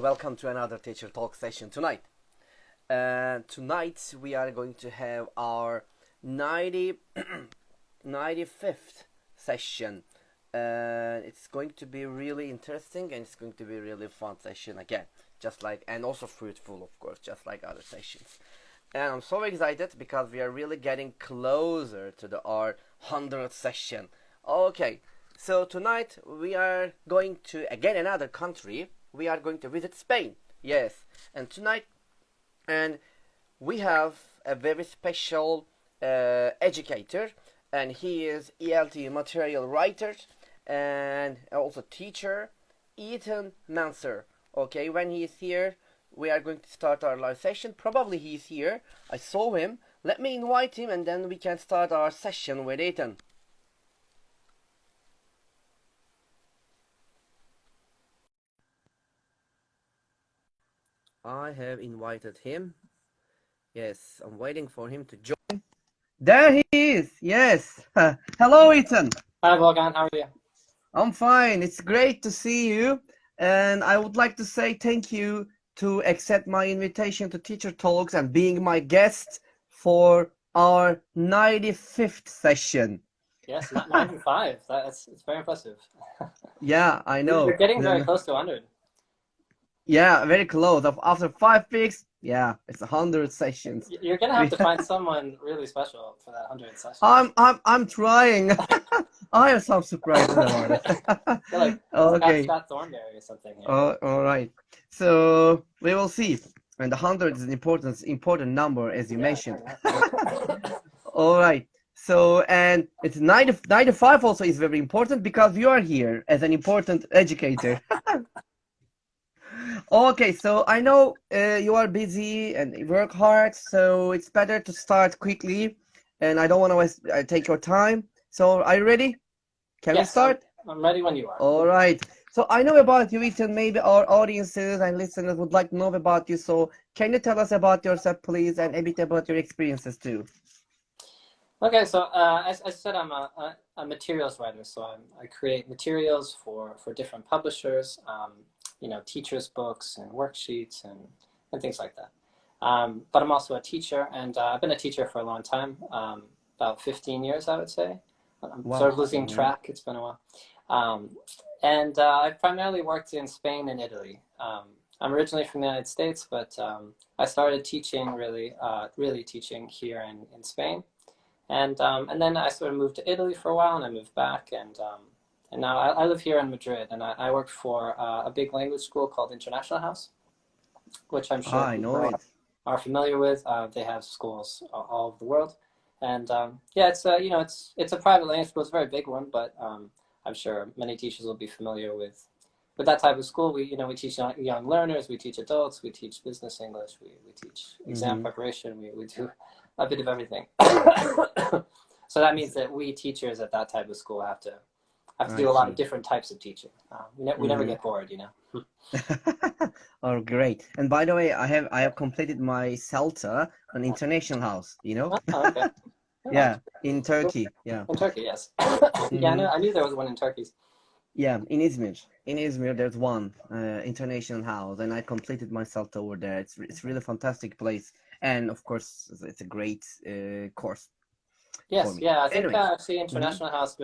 welcome to another Teacher Talk session tonight. Tonight we are going to have our 95th session. It's going to be really interesting and it's going to be really fun session again, and also fruitful, of course, just like other sessions. And I'm so excited because we are really getting closer to our 100th session. Okay, so tonight we are going to again another country. We are going to visit Spain. Yes, and tonight, and we have a very special educator, and he is ELT material writer and also teacher, Ethan Mansur. Okay, when he is here, we are going to start our live session. Probably he is here. I saw him. Let me invite him, and then we can start our session with Ethan. I have invited him. Yes, I'm waiting for him to join. There he is. Yes. Hello, Ethan. Hi, Volkan. How are you? I'm fine. It's great to see you. And I would like to say thank you to accept my invitation to Teacher Talks and being my guest for our 95th session. Yes, 95. It's very impressive. Yeah, I know. You're getting very close to 100. Yeah, very close. After 5 weeks, yeah, it's 100 sessions. You're gonna have to find someone really special for that 100 sessions. I'm trying. I have some surprises about it. Like okay. Scott Thornberry or something here. Oh, all right. So we will see. And the 100 is an important number, as you mentioned. All right. So, and it's 95 also is very important because you are here as an important educator. Okay, so I know you are busy and you work hard, so it's better to start quickly, and I don't want to take your time. So, are you ready? Can we start? I'm ready when you are. All right. So, I know about you, Ethan. Maybe our audiences and listeners would like to know about you. So, can you tell us about yourself, please, and a bit about your experiences too? Okay, so as I said, I'm a materials writer, so I create materials for different publishers. Teachers' books and worksheets and things like that. But I'm also a teacher, and I've been a teacher for a long time, about 15 years, I would say. I'm sort of losing track. It's been a while. I've primarily worked in Spain and Italy. I'm originally from the United States, but I started teaching, really teaching here in Spain. And then I sort of moved to Italy for a while, and I moved back, and now I live here in Madrid, and I work for a big language school called International House, which I'm sure you are familiar with. They have schools all over the world, and it's a private language school. It's a very big one, but I'm sure many teachers will be familiar with that type of school. We teach young learners, we teach adults, we teach business English, we teach exam preparation, we do a bit of everything. So that means that we teachers at that type of school have to do a lot of different types of teaching. We never get bored, Oh, great! And by the way, I have completed my CELTA on International House. Oh, okay. Yeah, in Turkey. Yeah. In Turkey, yes. Yeah, I knew there was one in Turkey. Yeah, in Izmir. In Izmir, there's one International House, and I completed my CELTA over there. It's really fantastic place, and of course, it's a great course. Yes, yeah, I think actually International House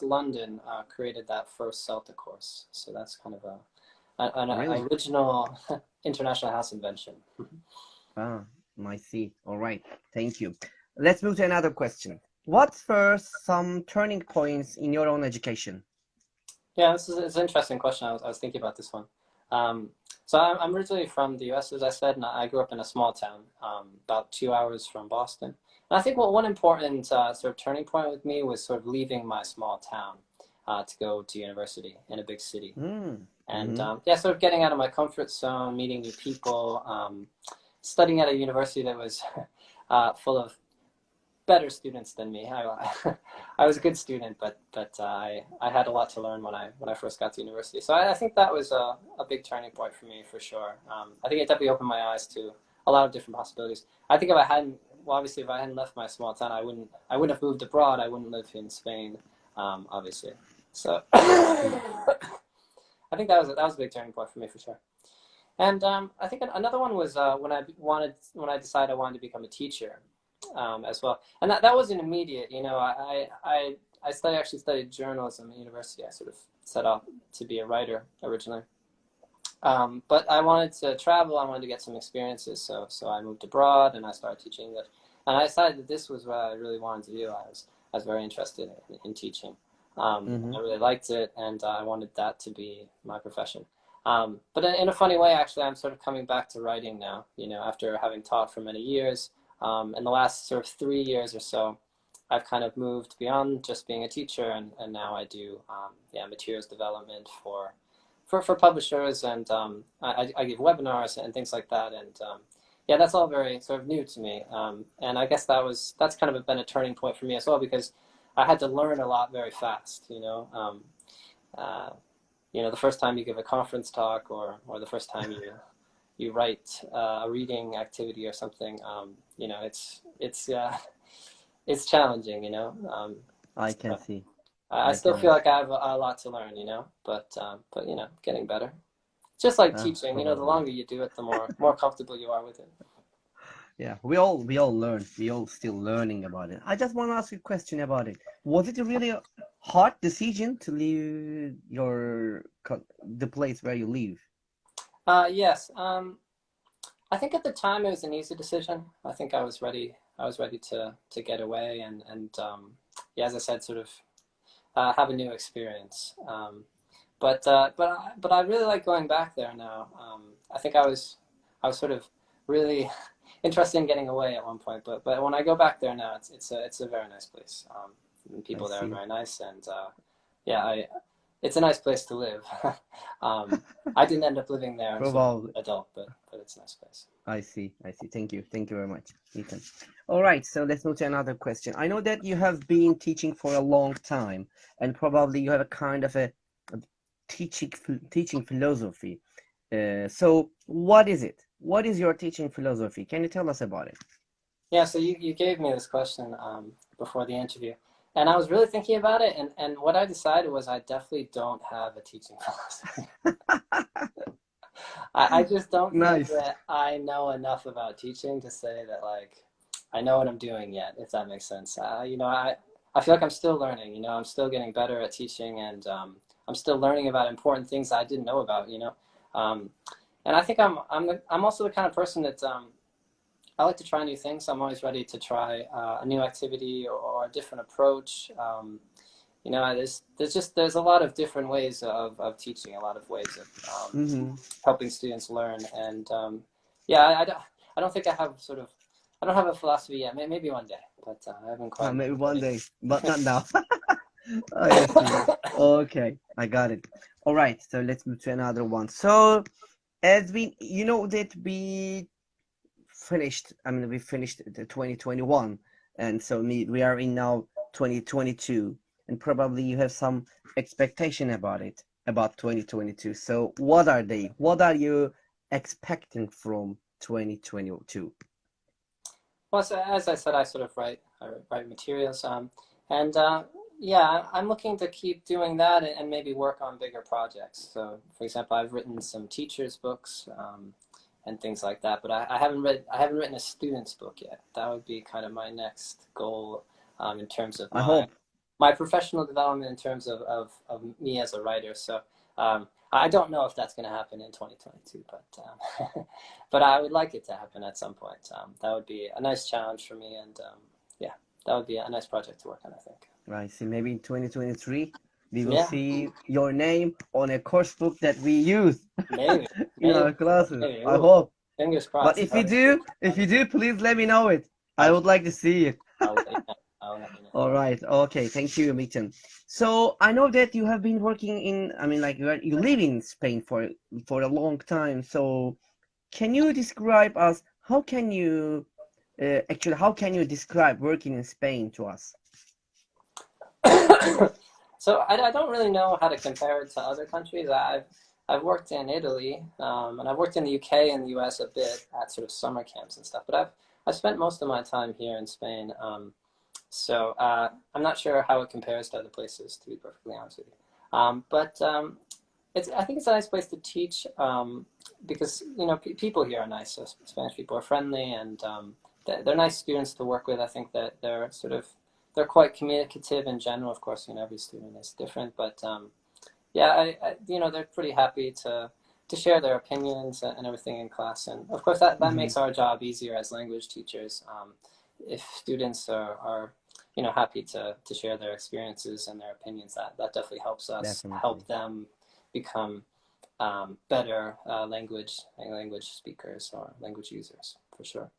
London created that first CELTA course. So that's kind of an original International House invention. Ah, I see. All right, thank you. Let's move to another question. What were some turning points in your own education? Yeah, it's an interesting question. I was thinking about this one. So I'm originally from the US, as I said, and I grew up in a small town, about 2 hours from Boston. And I think one important sort of turning point with me was sort of leaving my small town to go to university in a big city. And sort of getting out of my comfort zone, meeting new people, studying at a university that was full of better students than me. I was a good student, but I had a lot to learn when I first got to university. So I think that was a big turning point for me, for sure. I think it definitely opened my eyes to a lot of different possibilities. I think if I hadn't left my small town, I wouldn't have moved abroad. I wouldn't live in Spain, obviously. So I I think that was a big turning point for me for sure. And I think another one was when I decided I wanted to become a teacher as well. And that wasn't immediate. You know, actually studied journalism at university. I sort of set out to be a writer originally. But I wanted to travel. I wanted to get some experiences. So I moved abroad and I started teaching English. And I decided that this was what I really wanted to do. I was very interested in teaching. I really liked it, and I wanted that to be my profession. But in a funny way, actually, I'm sort of coming back to writing now, you know, after having taught for many years. In the last sort of 3 years or so, I've kind of moved beyond just being a teacher, and now I do materials development for publishers, and I give webinars and things like that, and yeah, that's all very sort of new to me, and I guess that's kind of been a turning point for me as well, because I had to learn a lot very fast, you know. You know, the first time you give a conference talk, or the first time you write a reading activity or something, you know, it's challenging, you know. I can see. I still feel like I have a lot to learn, you know, but you know, getting better. Just like teaching, you know, the longer you do it, the more comfortable you are with it. Yeah, we all learn. We all still learning about it. I just want to ask you a question about it. Was it a really hard decision to leave the place where you live? Yes. I think at the time it was an easy decision. I think I was ready to get away and yeah, as I said, sort of have a new experience. But I really like going back there now. I think I was sort of really interested in getting away at one point, but when I go back there now, it's a very nice place. And people there are very nice, and yeah, it's a nice place to live. I didn't end up living there as an adult, but it's a nice place. I see. Thank you very much, Ethan. All right, so let's move to another question. I know that you have been teaching for a long time, and probably you have a kind of a teaching philosophy. So what is it? What is your teaching philosophy? Can you tell us about it? Yeah, so you gave me this question before the interview, and I was really thinking about it, and what I decided was I definitely don't have a teaching philosophy. I just don't think that I know enough about teaching to say that, like, I know what I'm doing yet, if that makes sense. You know, I feel like I'm still learning, you know, I'm still getting better at teaching, and I'm still learning about important things that I didn't know about, you know. And I think I'm also the kind of person that I like to try new things. I'm always ready to try a new activity or a different approach. You know, there's a lot of different ways of teaching, a lot of ways of helping students learn. And yeah, I don't think I don't have a philosophy yet. Maybe one day, but I haven't quite. Maybe one day, but not now. I see. Okay, I got it. All right, so let's move to another one. So, as you know that we finished the 2021, and so we are in now 2022, and probably you have some expectation about 2022. So what are they? What are you expecting from 2022? Well, so as I said, I sort of write materials, and yeah, I'm looking to keep doing that and maybe work on bigger projects. So, for example, I've written some teachers' books and things like that, but I haven't written a student's book yet. That would be kind of my next goal in terms of my professional development, in terms of me as a writer. So I don't know if that's going to happen in 2022, but but I would like it to happen at some point. That would be a nice challenge for me, and yeah, that would be a nice project to work on, I think. Right. So maybe in 2023 we will see your name on a course book that we use maybe in our classes. Maybe. I hope. Fingers crossed. But if you do, please let me know it. I would like to see it. I'll let you know. All right. Okay. Thank you, Ethan. So I know that you have been working you live in Spain for a long time. So can you describe us? How can you describe working in Spain to us? So I don't really know how to compare it to other countries. I've worked in Italy, and I've worked in the UK and the US a bit at sort of summer camps and stuff. But I've spent most of my time here in Spain. So I'm not sure how it compares to other places, to be perfectly honest with you. But I think it's a nice place to teach, because people here are nice. So Spanish people are friendly, and they're nice students to work with. I think that they're quite communicative in general. Of course, every student is different, but yeah, they're pretty happy to share their opinions and everything in class. And of course, that Hmm. makes our job easier as language teachers. If students are happy to share their experiences and their opinions, that definitely helps us Definitely. help them become better language speakers or language users, for sure.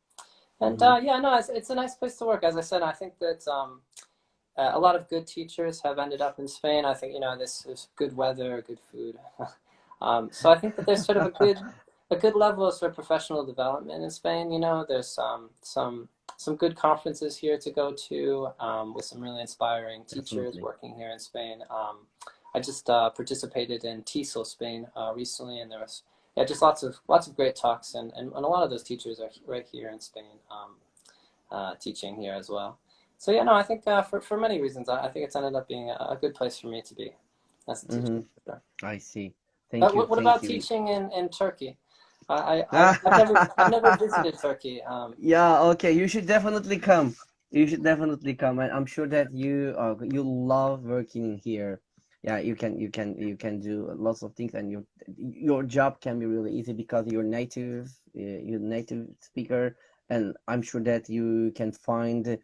And Hmm. yeah, no, it's a nice place to work. As I said, I think that a lot of good teachers have ended up in Spain. I think this is good weather, good food. So I think that there's sort of a good level of sort of professional development in Spain. There's some good conferences here to go to, with some really inspiring teachers Definitely. working here in Spain. I just participated in TESOL Spain recently, and there was, yeah, just lots of great talks, and a lot of those teachers are right here in Spain, teaching here as well. So yeah, no, I think for many reasons, I think it's ended up being a good place for me to be as a teacher. Hmm. For sure. I see. Thank you. What Thank about you. teaching in Turkey? I've never visited Turkey. Yeah, okay. You should definitely come. You should definitely come, and I'm sure that you love working here. Yeah, you can do lots of things, and your job can be really easy because you're native speaker, and I'm sure that you can find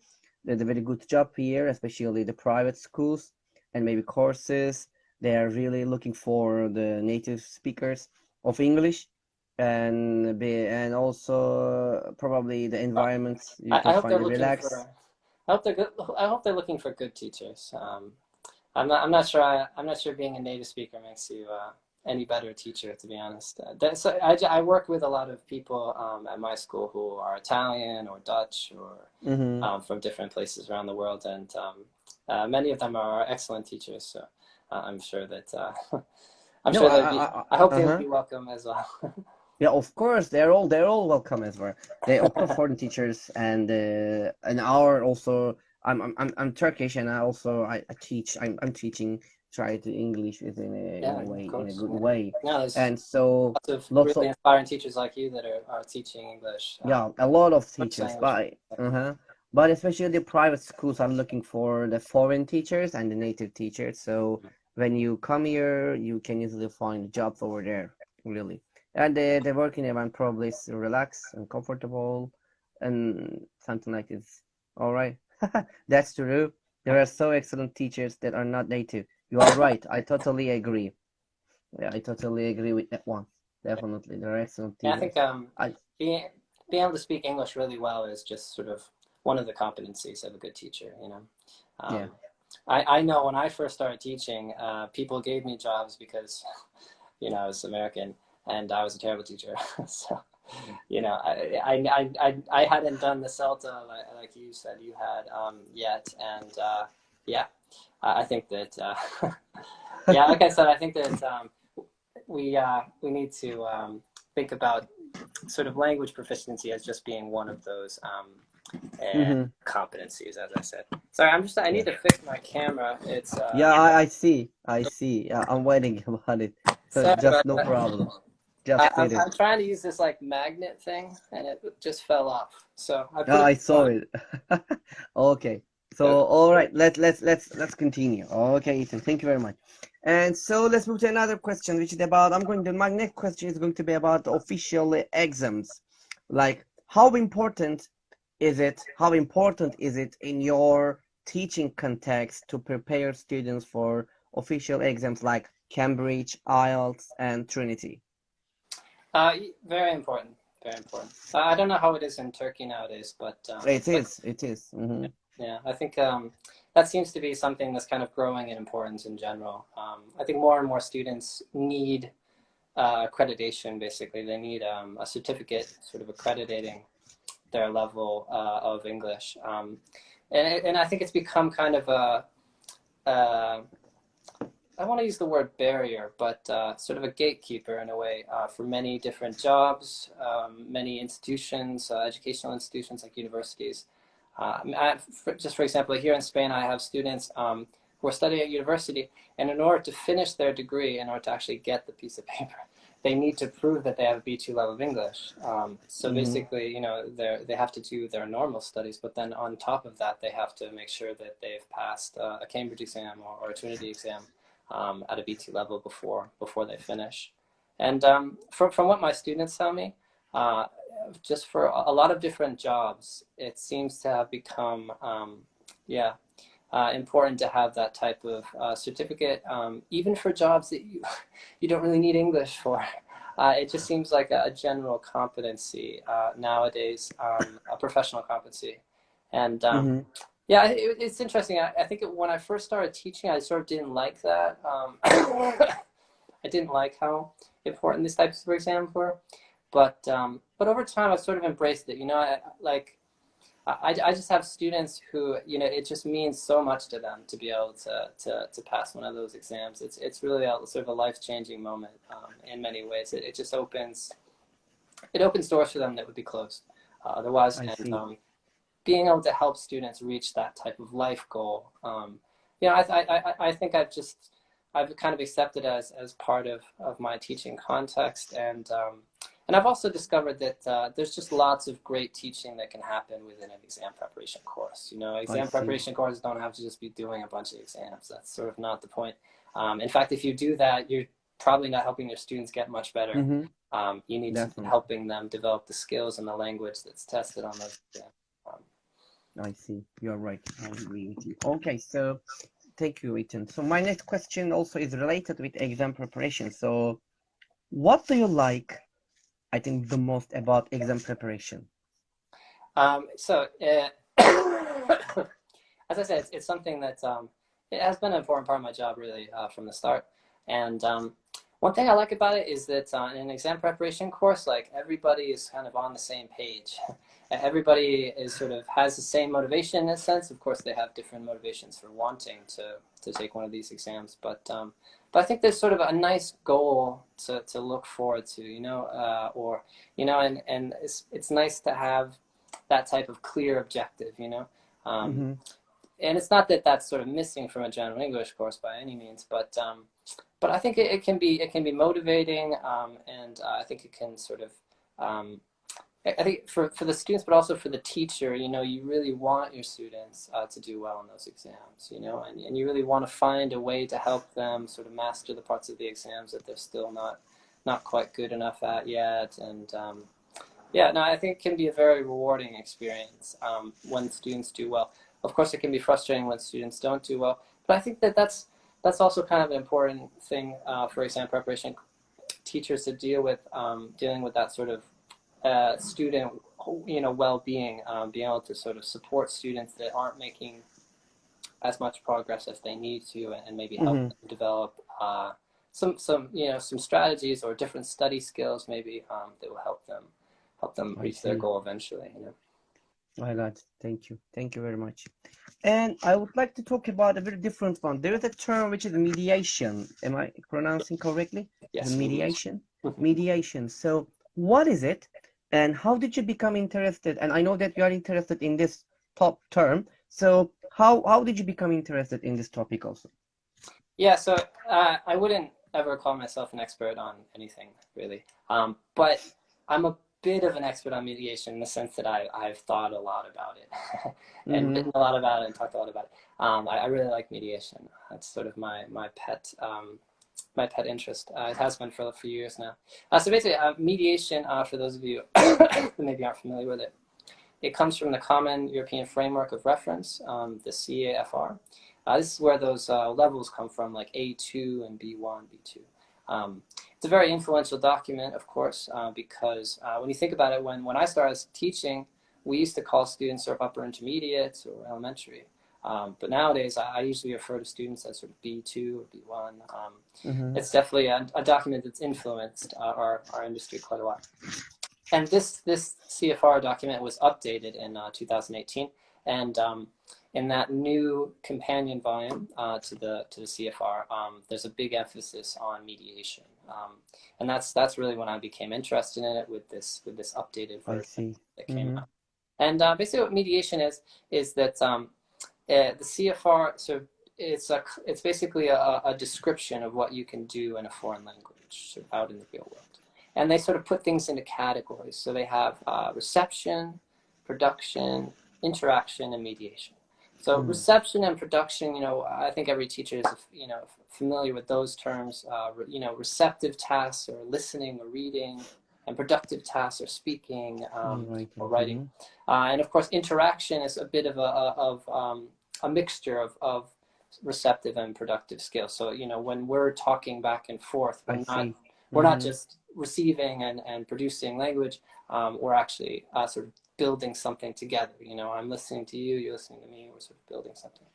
the very good job here, especially the private schools and maybe courses. They are really looking for the native speakers of English, and also probably the environment you I can hope find they're it looking relaxed. for. I hope they're good. I hope they're looking for good teachers. I'm not sure. I'm not sure being a native speaker makes you any better teacher, to be honest. So I work with a lot of people at my school who are Italian or Dutch or Mm-hmm. from different places around the world, and many of them are excellent teachers. So I'm sure that I'm No, sure they'd be. I hope they would uh-huh. be welcome as well. Yeah, of course, they're all welcome as well. They of course foreign teachers and our also. I'm Turkish, and I teach. I'm teaching. Try to English is in Yeah, a way, of in a course. good Yeah. way, No, there's and so lots of lots really of, inspiring teachers like you that are teaching English, yeah, a lot of English teachers, language. but especially the private schools are looking for the foreign teachers and the native teachers. So when you come here, you can easily find jobs over there, really. And the working environment probably is relaxed and comfortable, and something like this. All right, that's true. There are so excellent teachers that are not native. You are right. I totally agree. Yeah, I totally agree with that one. Definitely, there are excellent Yeah, I think teachers. I being being able to speak English really well is just sort of one of the competencies of a good teacher. Yeah. Um, I know when I first started teaching, people gave me jobs because I was American and I was a terrible teacher. So I hadn't done the CELTA like you said you had yet, and yeah, I think that yeah, like I said, I think that we need to think about sort of language proficiency as just being one of those Mm-hmm. competencies, as I said. Sorry, I Yeah. need to fix my camera. It's Yeah, I see. I see. I'm waiting about it. So sorry just about no that. problem. Just I'm fit it. I'm trying to use this like magnet thing, and it just fell off. So I put it I back saw on. it. Okay. So Okay. all right, let's continue. Okay, Ethan, thank you very much. And so let's move to another question, which is about my next question is going to be about official exams. Like how important is it in your teaching context to prepare students for official exams like Cambridge, IELTS, and Trinity? Very important. Very important. I don't know how it is in Turkey nowadays, It but is. It is. Mm-hmm. yeah, I think that seems to be something that's kind of growing in importance in general. I think more and more students need accreditation. Basically, they need a certificate, sort of accrediting their level of English, and I think it's become kind of a I want to use the word barrier, but sort of a gatekeeper in a way for many different jobs, many institutions, educational institutions like universities. Just for example, here in Spain, I have students who are studying at university, and in order to finish their degree, in order to actually get the piece of paper, they need to prove that they have a B2 level of English. So basically, you know, they have to do their normal studies, but then on top of that, they have to make sure that they've passed a Cambridge exam or a Trinity exam at a B2 level before they finish. And from what my students tell me, just for a lot of different jobs, it seems to have become, important to have that type of certificate, even for jobs that you don't really need English for. It just seems like a general competency nowadays, a professional competency. And yeah, it's interesting. I think when I first started teaching, I sort of didn't like that. I didn't like how important these types of exams were. But over time, I've sort of embraced it. You know, I just have students who, you know, it just means so much to them to be able to pass one of those exams. It's really a sort of a life-changing moment in many ways. It just opens doors for them that would be closed otherwise. And being able to help students reach that type of life goal, you know, I think I've kind of accepted as part of my teaching context. And I've also discovered that there's just lots of great teaching that can happen within an exam preparation course. You know, exam preparation courses don't have to just be doing a bunch of exams. That's sort of not the point. In fact, if you do that, you're probably not helping your students get much better. You need to be helping them develop the skills and the language that's tested on those exams. I see. You're right. I agree with you. Okay, so thank you, Ethan. So my next question also is related with exam preparation. So what do you like, I think, the most about exam preparation? As I said, it's something that it has been an important part of my job really from the start. And one thing I like about it is that in an exam preparation course, like everybody is kind of on the same page. Everybody is sort of has the same motivation in a sense. Of course, they have different motivations for wanting to take one of these exams, but I think there's sort of a nice goal to look forward to, you know, and it's nice to have that type of clear objective, you know. And it's not that that's sort of missing from a general English course by any means, but I think it can be motivating, and I think it can sort of I think for the students, but also for the teacher, you know, you really want your students to do well in those exams, you know, and you really want to find a way to help them sort of master the parts of the exams that they're still not quite good enough at yet. And I think it can be a very rewarding experience when students do well. Of course, it can be frustrating when students don't do well, but I think that's also kind of an important thing for exam preparation teachers to deal with, dealing with that sort of student, you know, well-being, being able to sort of support students that aren't making as much progress as they need to, and maybe help them develop some you know, some strategies or different study skills maybe that will help them reach their goal eventually, you know. I got it. Thank you very much. And I would like to talk about a very different one. There is a term which is mediation. Am I pronouncing correctly? Yes. Mediation. Mediation. So what is it? And how did you become interested? And I know that you are interested in this top term. So how did you become interested in this topic also? Yeah, so I wouldn't ever call myself an expert on anything really, but I'm a bit of an expert on mediation in the sense that I've thought a lot about it and written a lot about it and talked a lot about it. I really like mediation. That's sort of my pet interest. It has been for a few years now. So basically, mediation, for those of you who maybe aren't familiar with it, it comes from the Common European Framework of Reference, the CAFR. This is where those levels come from, like A2 and B1, B2. It's a very influential document, of course, because when you think about it, when I started teaching, we used to call students sort of upper intermediate or elementary. But nowadays, I usually refer to students as sort of B2 or B1. It's definitely a document that's influenced our industry quite a lot. And this CFR document was updated in 2018, and in that new companion volume to the CFR, there's a big emphasis on mediation, and that's really when I became interested in it with this updated version that came out. And basically, what mediation is that the CFR sort of it's basically a description of what you can do in a foreign language sort of out in the real world. And they sort of put things into categories. So they have reception, production, interaction, and mediation. So reception and production, I think every teacher is, familiar with those terms. Receptive tasks are listening or reading, and productive tasks are speaking or writing. And of course, interaction is a bit of a mixture of receptive and productive skills. So, when we're talking back and forth, we're not just receiving and producing language. We're actually sort of building something together. I'm listening to you, you're listening to me, we're sort of building something.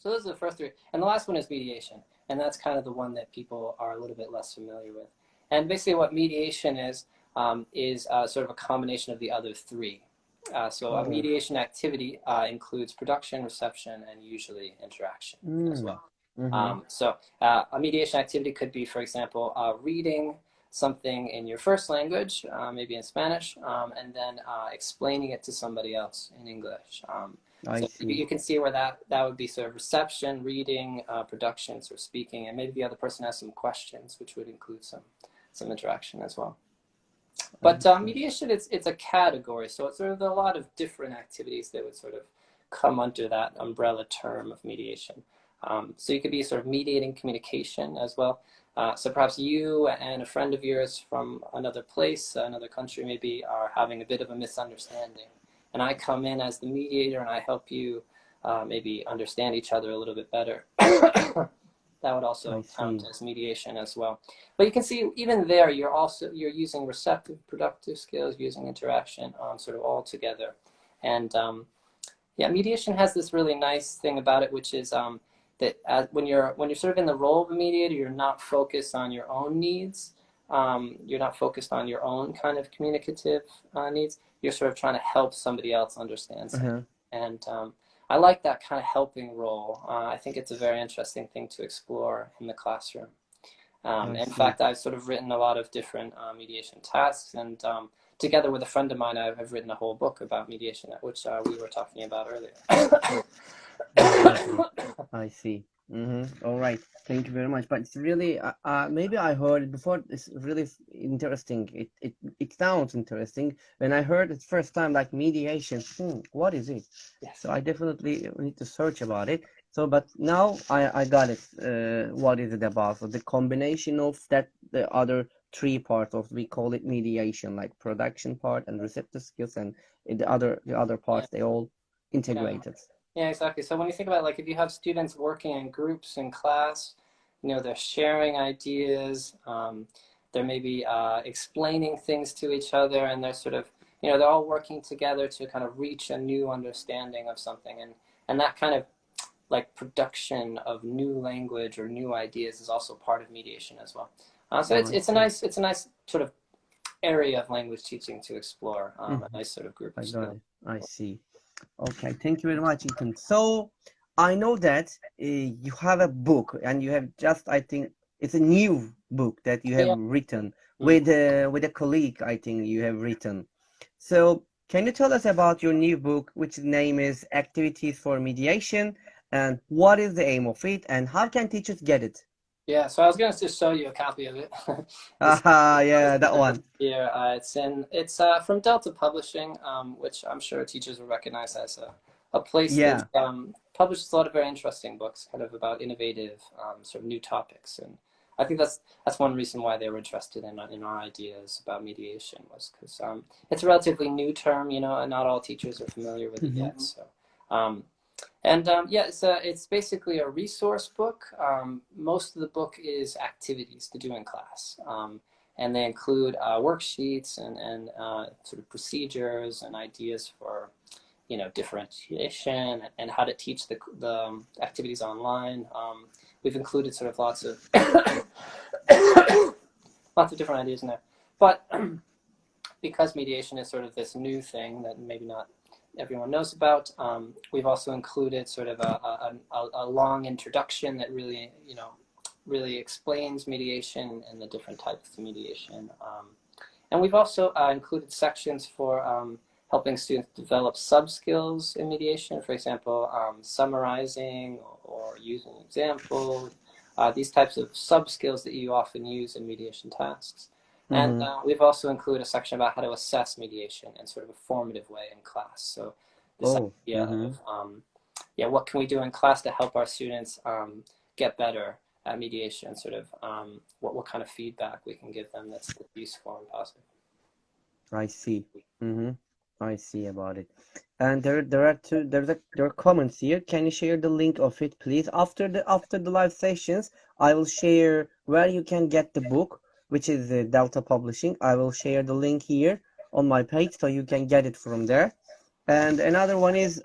So those are the first three. And the last one is mediation. And that's kind of the one that people are a little bit less familiar with. And basically what mediation is sort of a combination of the other three. So a mediation activity includes production, reception, and usually interaction as well. So a mediation activity could be, for example, reading something in your first language, maybe in Spanish, and then explaining it to somebody else in English. So you can see where that would be sort of reception, reading, production, sort of speaking, and maybe the other person has some questions, which would include some interaction as well. But mediation, it's a category, so it's sort of a lot of different activities that would sort of come under that umbrella term of mediation. So you could be sort of mediating communication as well. So perhaps you and a friend of yours from another place, another country maybe, are having a bit of a misunderstanding. And I come in as the mediator and I help you maybe understand each other a little bit better. That would also count as mediation as well. But you can see even there, you're using receptive, productive skills, using interaction, sort of all together. And mediation has this really nice thing about it, which is that when you're sort of in the role of a mediator, you're not focused on your own needs. You're not focused on your own kind of communicative needs. You're sort of trying to help somebody else understand something. And I like that kind of helping role. I think it's a very interesting thing to explore in the classroom. In fact, I've sort of written a lot of different mediation tasks, and together with a friend of mine, I've written a whole book about mediation, which we were talking about earlier. I see. All right. Thank you very much. But it's really, maybe I heard it before. It's really interesting. It sounds interesting. When I heard it first time, like mediation, what is it? Yes. So I definitely need to search about it. So, but now I got it. What is it about? So the combination of the other three parts of, we call it mediation, like production part and receptive skills, and the other parts, they all integrated. Yeah, exactly. So when you think about, like, if you have students working in groups in class, they're sharing ideas, they're maybe explaining things to each other, and they're sort of, they're all working together to kind of reach a new understanding of something. And that kind of like production of new language or new ideas is also part of mediation as well. So it's a nice sort of area of language teaching to explore, a nice sort of group of skills. I see. Okay, thank you very much, Ethan. So I know that you have a book, and you have just, I think it's a new book that you have written with a colleague, I think you have written. So can you tell us about your new book, which name is Activities for Mediation, and what is the aim of it, and how can teachers get it? Yeah, so I was going to just show you a copy of it. Yeah, that one. Yeah, it's from Delta Publishing, which I'm sure teachers will recognize as a place that publishes a lot of very interesting books, kind of about innovative sort of new topics. And I think that's one reason why they were interested in our ideas about mediation, was because it's a relatively new term, and not all teachers are familiar with it yet. So. It's basically a resource book. Most of the book is activities to do in class, and they include worksheets and sort of procedures and ideas for, differentiation and how to teach the activities online. We've included sort of lots of different ideas in there, but because mediation is sort of this new thing that maybe not everyone knows about, we've also included sort of a long introduction that really explains mediation and the different types of mediation. And we've also included sections for helping students develop sub-skills in mediation, for example, summarizing or using examples, these types of sub-skills that you often use in mediation tasks. And Mm-hmm. we've also included a section about how to assess mediation in sort of a formative way in class. So this Oh. idea Mm-hmm. of, what can we do in class to help our students get better at mediation, sort of what kind of feedback we can give them that's useful and positive. I see. Mm-hmm. I see about it. And there are comments here. Can you share the link of it, please? After the live sessions, I will share where you can get the book, which is Delta Publishing. I will share the link here on my page so you can get it from there. And another one is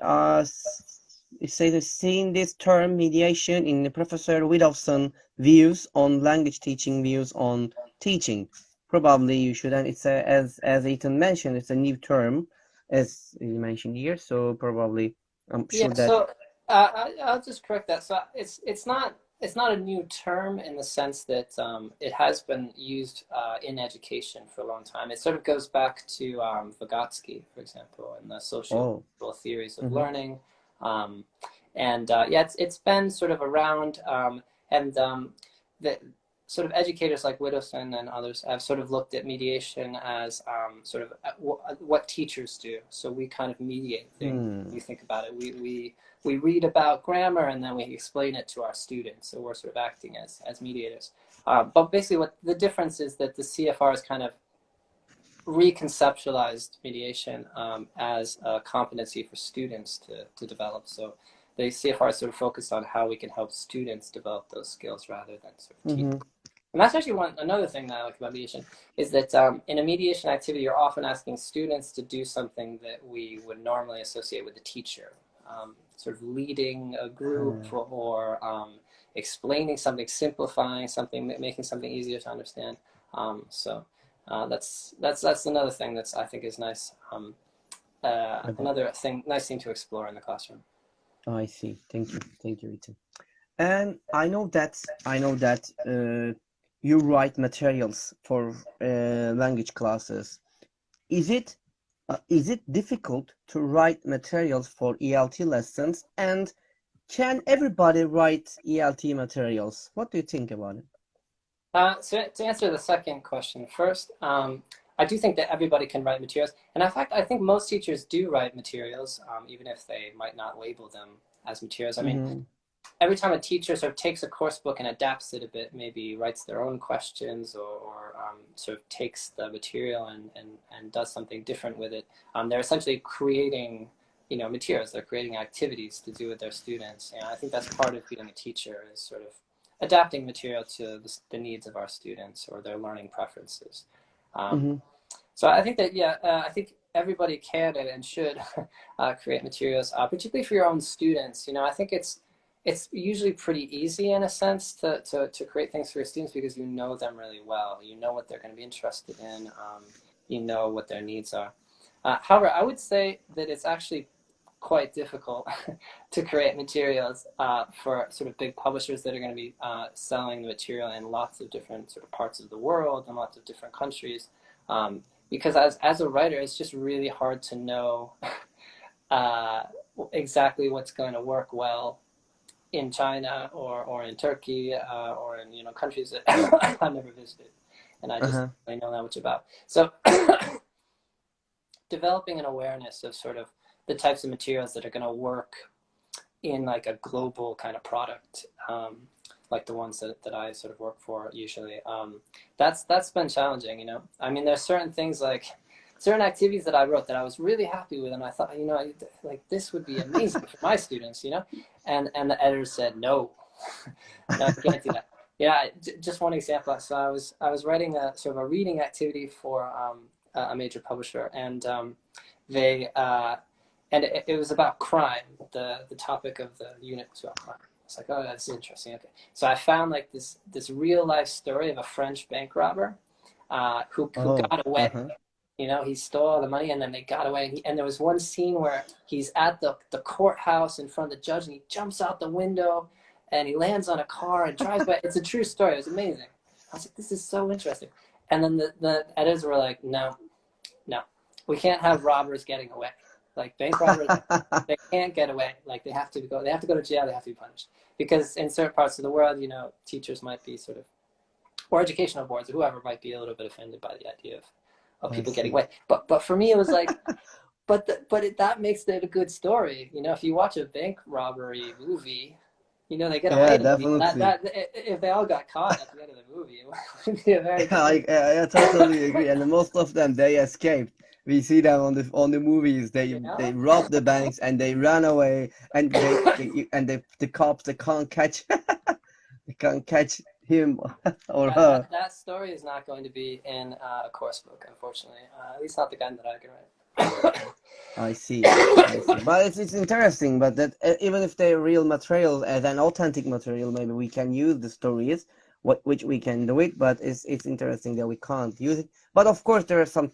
it says seeing this term mediation in Professor Widowson views on language teaching views on teaching. Probably you should, and it's as Ethan mentioned, it's a new term, as you mentioned here. So probably I'm Yeah, sure that. so I'll just correct that. So it's not a new term in the sense that it has been used in education for a long time. It sort of goes back to Vygotsky, for example, and the social Oh. theories of Mm-hmm. learning. Um, and it's been sort of around, and the sort of educators like Widowson and others have sort of looked at mediation as sort of what teachers do. So we kind of mediate things. You think about it, we read about grammar and then we explain it to our students. So we're sort of acting as mediators. But basically what the difference is that the CFR has kind of reconceptualized mediation as a competency for students to develop. So the CFR is sort of focused on how we can help students develop those skills rather than sort of teach. Mm-hmm. And that's actually another thing that I like about mediation is that in a mediation activity, you're often asking students to do something that we would normally associate with a teacher, sort of leading a group or explaining something, simplifying something, making something easier to understand. So that's another thing that's I think is nice. Another nice thing to explore in the classroom. I see. Thank you, Ethan. And I know that you write materials for language classes. Is it difficult to write materials for ELT lessons? And can everybody write ELT materials? What do you think about it? So to answer the second question first, I do think that everybody can write materials. And in fact, I think most teachers do write materials, even if they might not label them as materials. I mean, Mm-hmm. every time a teacher sort of takes a course book and adapts it a bit, maybe writes their own questions or sort of takes the material and does something different with it, they're essentially creating, materials. They're creating activities to do with their students. And I think that's part of being a teacher is sort of adapting material to the needs of our students or their learning preferences. Mm-hmm. So I think that, I think everybody can and should create materials, particularly for your own students. I think it's usually pretty easy in a sense to create things for your students because you know them really well. You know what they're going to be interested in. You know what their needs are. However, I would say that it's actually quite difficult to create materials for sort of big publishers that are going to be selling the material in lots of different sort of parts of the world and lots of different countries. Because as a writer, it's just really hard to know exactly what's going to work well in China or in Turkey or in countries that I've never visited, and I just Uh-huh. don't know that much about. So developing an awareness of sort of the types of materials that are going to work in like a global kind of product, like the ones that I sort of work for usually. That's been challenging. I mean, there's certain things like certain activities that I wrote that I was really happy with, and I thought, like this would be amazing for my students, and the editor said no, no, you can't do that. Yeah, just one example. So I was writing a sort of a reading activity for a major publisher, and they and it was about crime. The topic of the unit was about crime. It's like, oh, that's interesting. Okay, so I found like this real life story of a French bank robber who Oh. got away. Uh-huh. He stole all the money and then they got away. And there was one scene where he's at the courthouse in front of the judge and he jumps out the window and he lands on a car and drives by. It's a true story. It was amazing. I was like, this is so interesting. And then the editors were like, no, we can't have robbers getting away. Like bank robbers, they can't get away. Like they have to go to jail. They have to be punished because in certain parts of the world, you know, teachers might be sort of, or educational boards or whoever might be a little bit offended by the idea of I people getting see. away. But for me, it was like, that makes it a good story. You know, if you watch a bank robbery movie, you know, they get away Yeah, at the end. definitely. If they all got caught at the end of the movie, it would be a very Yeah, different. I totally agree. And most of them they escaped. We see them on the movies. You They know, rob the banks and they run away. And the cops they can't catch they can't catch him or her. that story is not going to be in a course book, unfortunately. At least not the kind that I can write. I see. I see. But it's interesting. But that even if they're real materials as an authentic material, maybe we can use the stories, which we can do it. But it's interesting that we can't use it. But of course, there are some.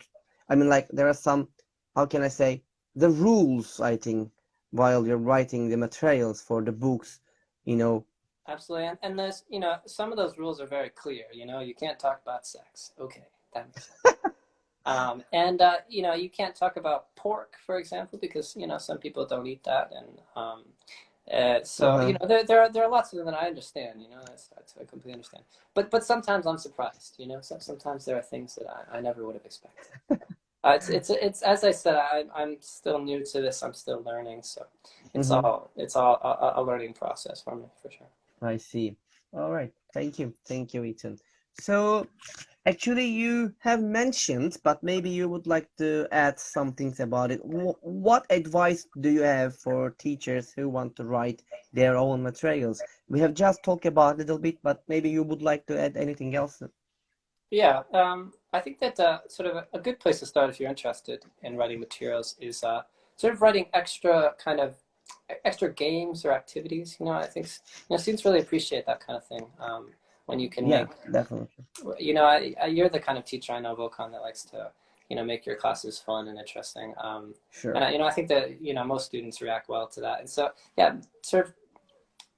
I mean, like there are some. How can I say the rules? I think while you're writing the materials for the books, you know. Absolutely, and there's, you know, some of those rules are very clear. You know, you can't talk about sex. Okay, that makes sense. And you know, you can't talk about pork, for example, because you know some people don't eat that, and so you Uh-huh. know there are lots of them that I understand. You know, that's I completely understand. But sometimes I'm surprised. You know, so sometimes there are things that I never would have expected. It's as I said, I'm still new to this. I'm still learning, so Mm-hmm. it's all a learning process for me for sure. I see. All right. Thank you. Thank you, Ethan. So, actually, you have mentioned, but maybe you would like to add some things about it. What advice do you have for teachers who want to write their own materials? We have just talked about it a little bit, but maybe you would like to add anything else? Yeah, I think that sort of a good place to start if you're interested in writing materials is sort of writing extra kind of extra games or activities. You know, I think you know students really appreciate that kind of thing when you can Yeah, make. definitely. You know, you're the kind of teacher I know, Volkan, that likes to you know make your classes fun and interesting. Sure. And you know, I think that you know most students react well to that. And so yeah, sort of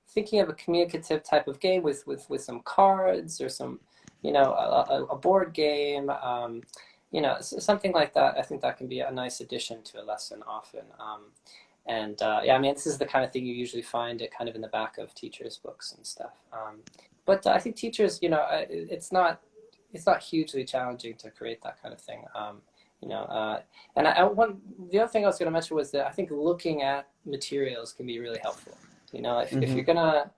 thinking of a communicative type of game with some cards or some, you know, a board game, you know, something like that. I think that can be a nice addition to a lesson often. And yeah, I mean, this is the kind of thing you usually find it kind of in the back of teachers' books and stuff. But I think teachers, you know, it's not hugely challenging to create that kind of thing. You know, and the other thing I was going to mention was that I think looking at materials can be really helpful. You know, if Mm-hmm. you're gonna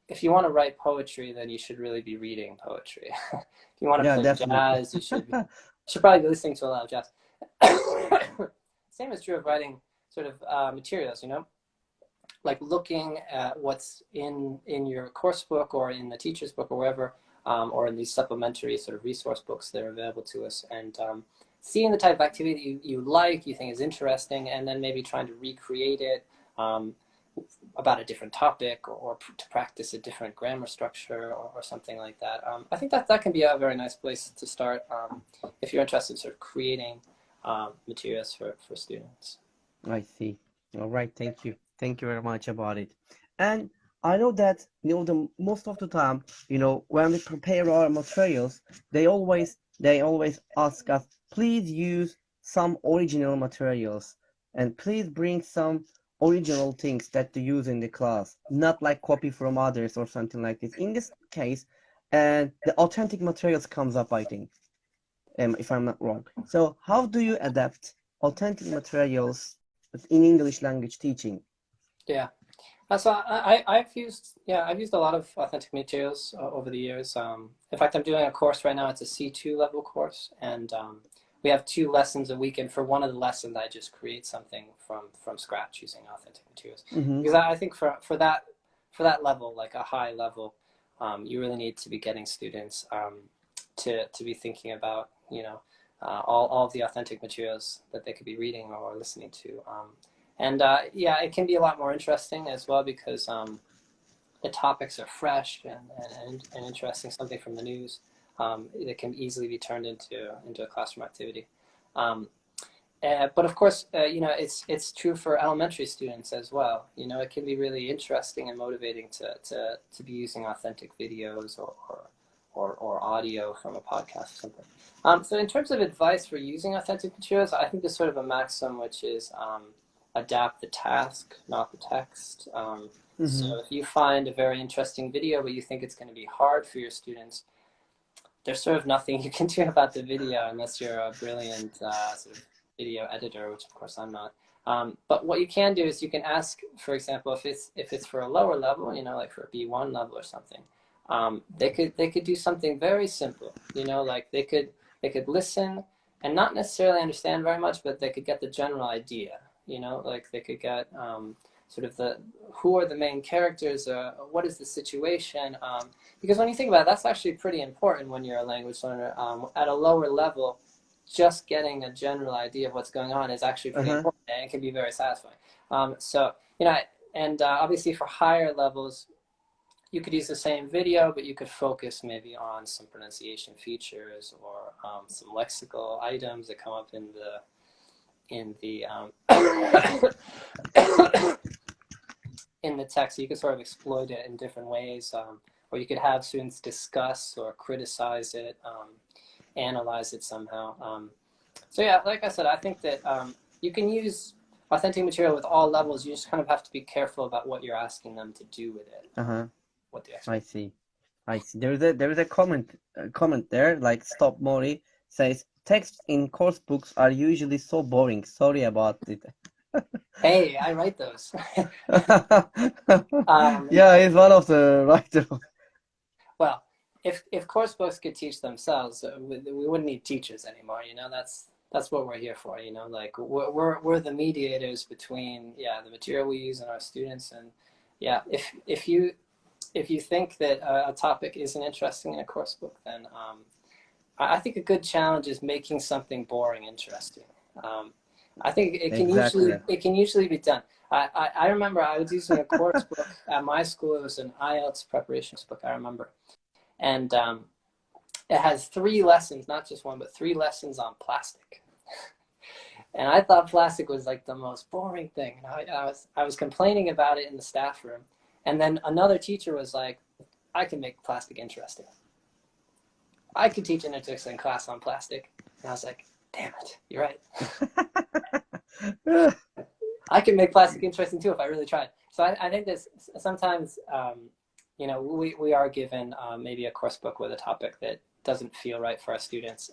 if you want to write poetry, then you should really be reading poetry. If you want to Yeah, play definitely. jazz, you should probably be listening to a lot of jazz. Same is true of writing sort of materials. You know, like looking at what's in your course book or in the teacher's book or wherever, or in these supplementary sort of resource books that are available to us, and seeing the type of activity that you like, you think is interesting, and then maybe trying to recreate it. Um, about a different topic or to practice a different grammar structure or something like that. I think that can be a very nice place to start if you're interested in sort of creating materials for students. I see. All right, thank you. Thank you very much about it. And I know that, the most of the time, when we prepare our materials, they always ask us, please use some original materials and please bring some original things that you use in the class, not like copy from others or something like this. In this case, and the authentic materials comes up, I think, if I'm not wrong. So how do you adapt authentic materials in English language teaching? Yeah. So I've used a lot of authentic materials over the years. In fact, I'm doing a course right now. It's a C2 level course, and we have 2 lessons a week. And for one of the lessons, I just create something from scratch using authentic materials. Mm-hmm. Because I think for that level, like a high level, you really need to be getting students to be thinking about all of the authentic materials that they could be reading or listening to. And yeah, it can be a lot more interesting as well because the topics are fresh and interesting, something from the news that can easily be turned into a classroom activity. Um, but of course, it's true for elementary students as well. You know, it can be really interesting and motivating to be using authentic videos or audio from a podcast or something. So in terms of advice for using authentic materials, I think there's sort of a maxim, which is adapt the task, not the text. So if you find a very interesting video, but you think it's going to be hard for your students, there's sort of nothing you can do about the video unless you're a brilliant sort of video editor, which of course I'm not. But what you can do is you can ask, for example, if it's for a lower level, you know, like for a B1 level or something, they could do something very simple, you know, like they could listen and not necessarily understand very much, but they could get the general idea, you know, like they could get sort of who are the main characters, what is the situation, because when you think about it, that's actually pretty important when you're a language learner. At a lower level, just getting a general idea of what's going on is actually pretty important, and it can be very satisfying. So, you know, and obviously for higher levels, you could use the same video, but you could focus maybe on some pronunciation features or some lexical items that come up in the in the text. So you could sort of exploit it in different ways, or you could have students discuss or criticize it, analyze it somehow. So yeah, like I said, I think that you can use authentic material with all levels. You just kind of have to be careful about what you're asking them to do with it. What the I see. There is a comment there, like Stop Mori says, texts in course books are usually so boring. Sorry about it. Hey, I write those. Yeah, he's one of the writers. Well, if course books could teach themselves, we wouldn't need teachers anymore. You know, that's what we're here for. You know, like we're the mediators between the material we use and our students. And yeah, if you think that a topic isn't interesting in a course book, then I think a good challenge is making something boring interesting. I think it can usually be done. I remember I was using a course book at my school. It was an IELTS preparation book, I remember. And it has 3 lessons, not just one, but 3 lessons on plastic. And I thought plastic was like the most boring thing. And I was complaining about it in the staff room. And then another teacher was like, I can make plastic interesting. I could teach an interesting class on plastic. And I was like, damn it, you're right. I can make plastic interesting too if I really tried. So I think that sometimes, you know, we are given maybe a course book with a topic that doesn't feel right for our students.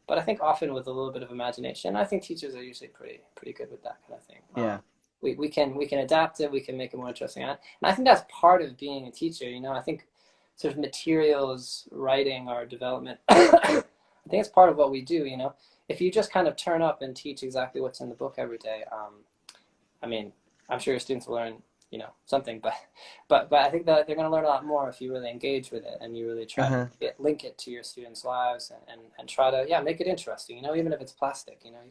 But I think often with a little bit of imagination, I think teachers are usually pretty good with that kind of thing. Yeah. We can adapt it, we can make it more interesting. And I think that's part of being a teacher, you know. I think sort of materials, writing, or development, I think it's part of what we do, you know. If you just kind of turn up and teach exactly what's in the book every day, I mean, I'm sure your students will learn, you know, something, but I think that they're going to learn a lot more if you really engage with it and you really try to link it to your students' lives and try to, make it interesting, you know, even if it's plastic, you know,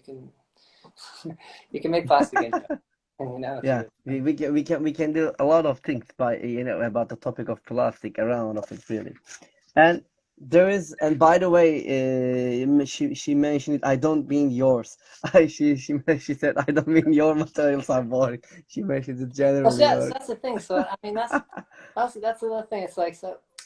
you can make plastic interesting. You know, yeah, we can do a lot of things by, you know, about the topic of plastic around of it, really. And there is, and by the way, she mentioned it. I don't mean yours. She said I don't mean your materials are boring. She mentioned it generally. That's the thing. So I mean that's another thing. It's like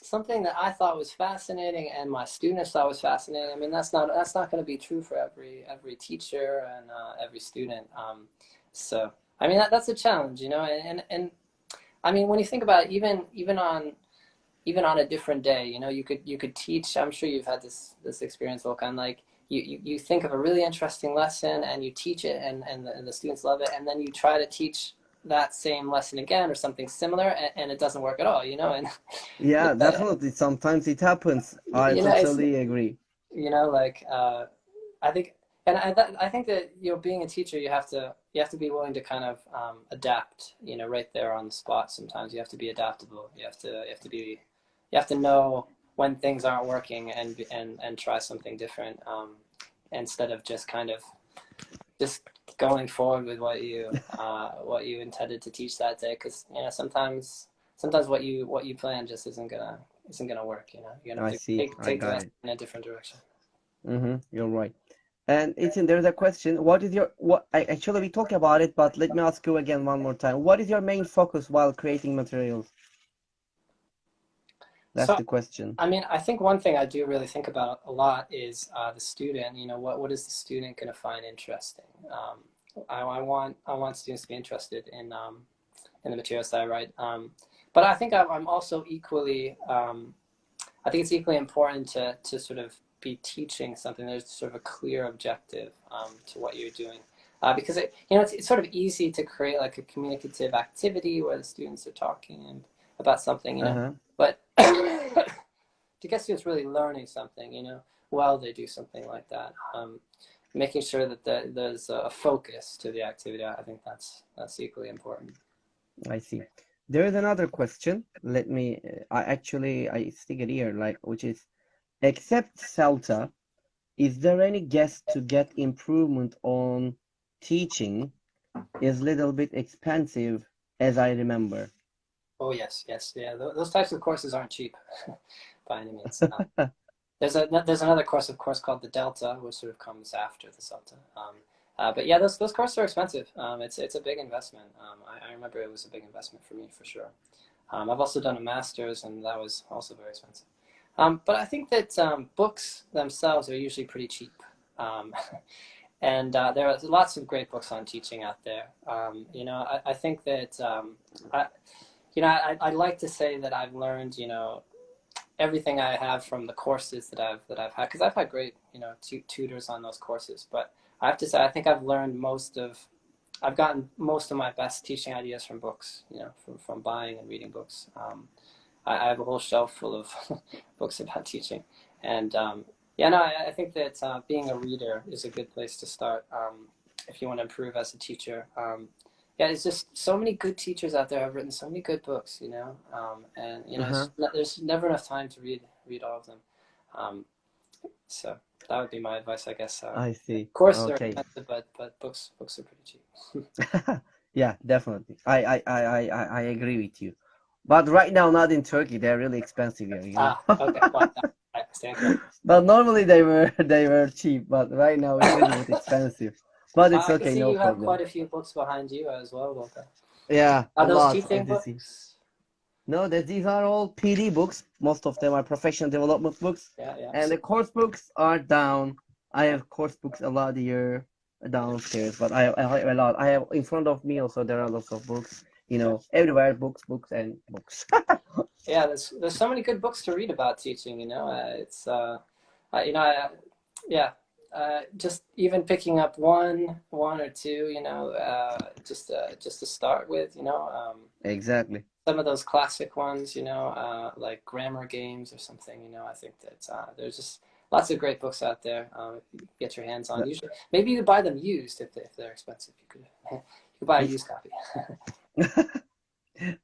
something that I thought was fascinating and my students thought was fascinating. I mean that's not going to be true for every teacher and every student. So I mean that's a challenge, you know. And I mean when you think about it, even on a different day, you know, you could teach. I'm sure you've had this experience, Volkan. Like you think of a really interesting lesson and you teach it, and the students love it, and then you try to teach that same lesson again or something similar, and it doesn't work at all, you know. And yeah, definitely. Sometimes it happens. I totally agree. You know, like I think, and I think that, you know, being a teacher, you have to be willing to kind of adapt, you know, right there on the spot. Sometimes you have to be adaptable. You have to know when things aren't working and try something different, instead of just kind of just going forward with what you intended to teach that day. Because, you know, sometimes what you plan just isn't gonna work. You know, you're gonna have to take the lesson in a different direction. You're right. And Ethan, there's a question. Actually we talked about it, but let me ask you again one more time. What is your main focus while creating materials? That's So, the question. I mean, I think one thing I do really think about a lot is the student. You know, what is the student going to find interesting? I want students to be interested in the materials that I write. But I think I'm also equally. I think it's equally important to sort of be teaching something. There's sort of a clear objective to what you're doing. Because it's sort of easy to create like a communicative activity where the students are talking about something, Uh-huh. but to get students really learning something, while they do something like that, making sure that there's a focus to the activity, I think that's equally important. I see. There is another question. Let me. I stick it here, like, which is, except CELTA, is there any guess to get improvement on teaching? Is little bit expensive, as I remember. Oh yes, yes, yeah. Those types of courses aren't cheap by any means. There's another course, of course, called the Delta, which sort of comes after the Celta. But yeah, those courses are expensive. It's a big investment. I remember it was a big investment for me for sure. I've also done a master's, and that was also very expensive. But I think that books themselves are usually pretty cheap. And there are lots of great books on teaching out there. I think that I like to say that I've learned, everything I have from the courses that I've had, because I've had great, tutors on those courses. But I have to say, I think I've gotten most of my best teaching ideas from books, from buying and reading books. I have a whole shelf full of books about teaching, and yeah, no, I think that being a reader is a good place to start if you want to improve as a teacher. Yeah, it's just so many good teachers out there have written so many good books, and Uh-huh. there's never enough time to read all of them. Um, so that would be my advice, I guess. I see. Courses are Okay. expensive, but books are pretty cheap. Yeah, definitely. I agree with you. But right now, not in Turkey. They're really expensive here, Okay. Well, I stand corrected. But normally they were cheap, but right now it's a little bit expensive. But it's I can okay, see no you have problem. quite a few books behind you as well, Volta. Yeah, Are a those lot, teaching as you see. books? No, these are all PD books. Most of them are professional development books, Yeah, yeah. and the course books are down. I have course books a lot here downstairs, but I have a lot. I have in front of me also. There are lots of books. Yeah. Everywhere books, books, and books. Yeah, there's so many good books to read about teaching. It's you know, I, yeah, just even picking up one or two, just to start with, Exactly. some of those classic ones, like grammar games or something. I think that there's just lots of great books out there. If you get your hands on. Usually, maybe you could buy them used if they're expensive. You could buy a used copy.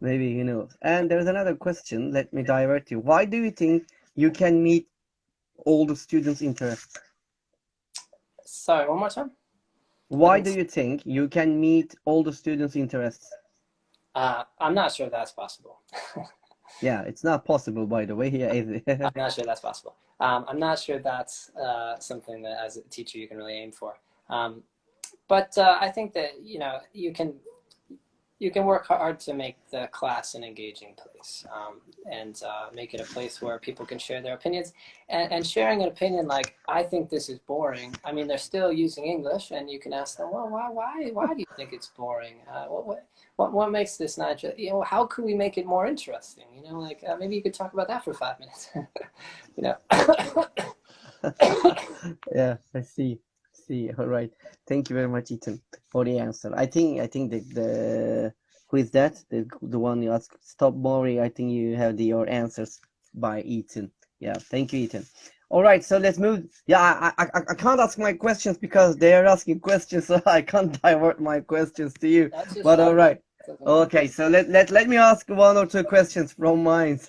Maybe who knows. And there's another question. Let me divert you. Why do you think you can meet all the students' interests? Sorry, one more time. I Why do didn't. you think you can meet all the students' interests? I'm not sure that's possible. Yeah, it's not possible, by the way. Yeah, is I'm it? not sure that's possible. I'm not sure that's something that as a teacher you can really aim for. But I think that you can work hard to make the class an engaging place, and make it a place where people can share their opinions. And sharing an opinion like, I think this is boring. I mean, they're still using English, and you can ask them, well, why do you think it's boring? What makes this not interesting? How could we make it more interesting? Like maybe you could talk about that for 5 minutes. you know. Yeah, I see. See, all right. Thank you very much, Ethan, for the answer. I think the who is that? The one you asked. Stop Mori. I think you have your answers by Ethan. Yeah, thank you, Ethan. All right, so let's move. Yeah, I can't ask my questions because they are asking questions, so I can't divert my questions to you. That's just But fine. all right. That's okay. Okay, so let me ask one or two questions from mine.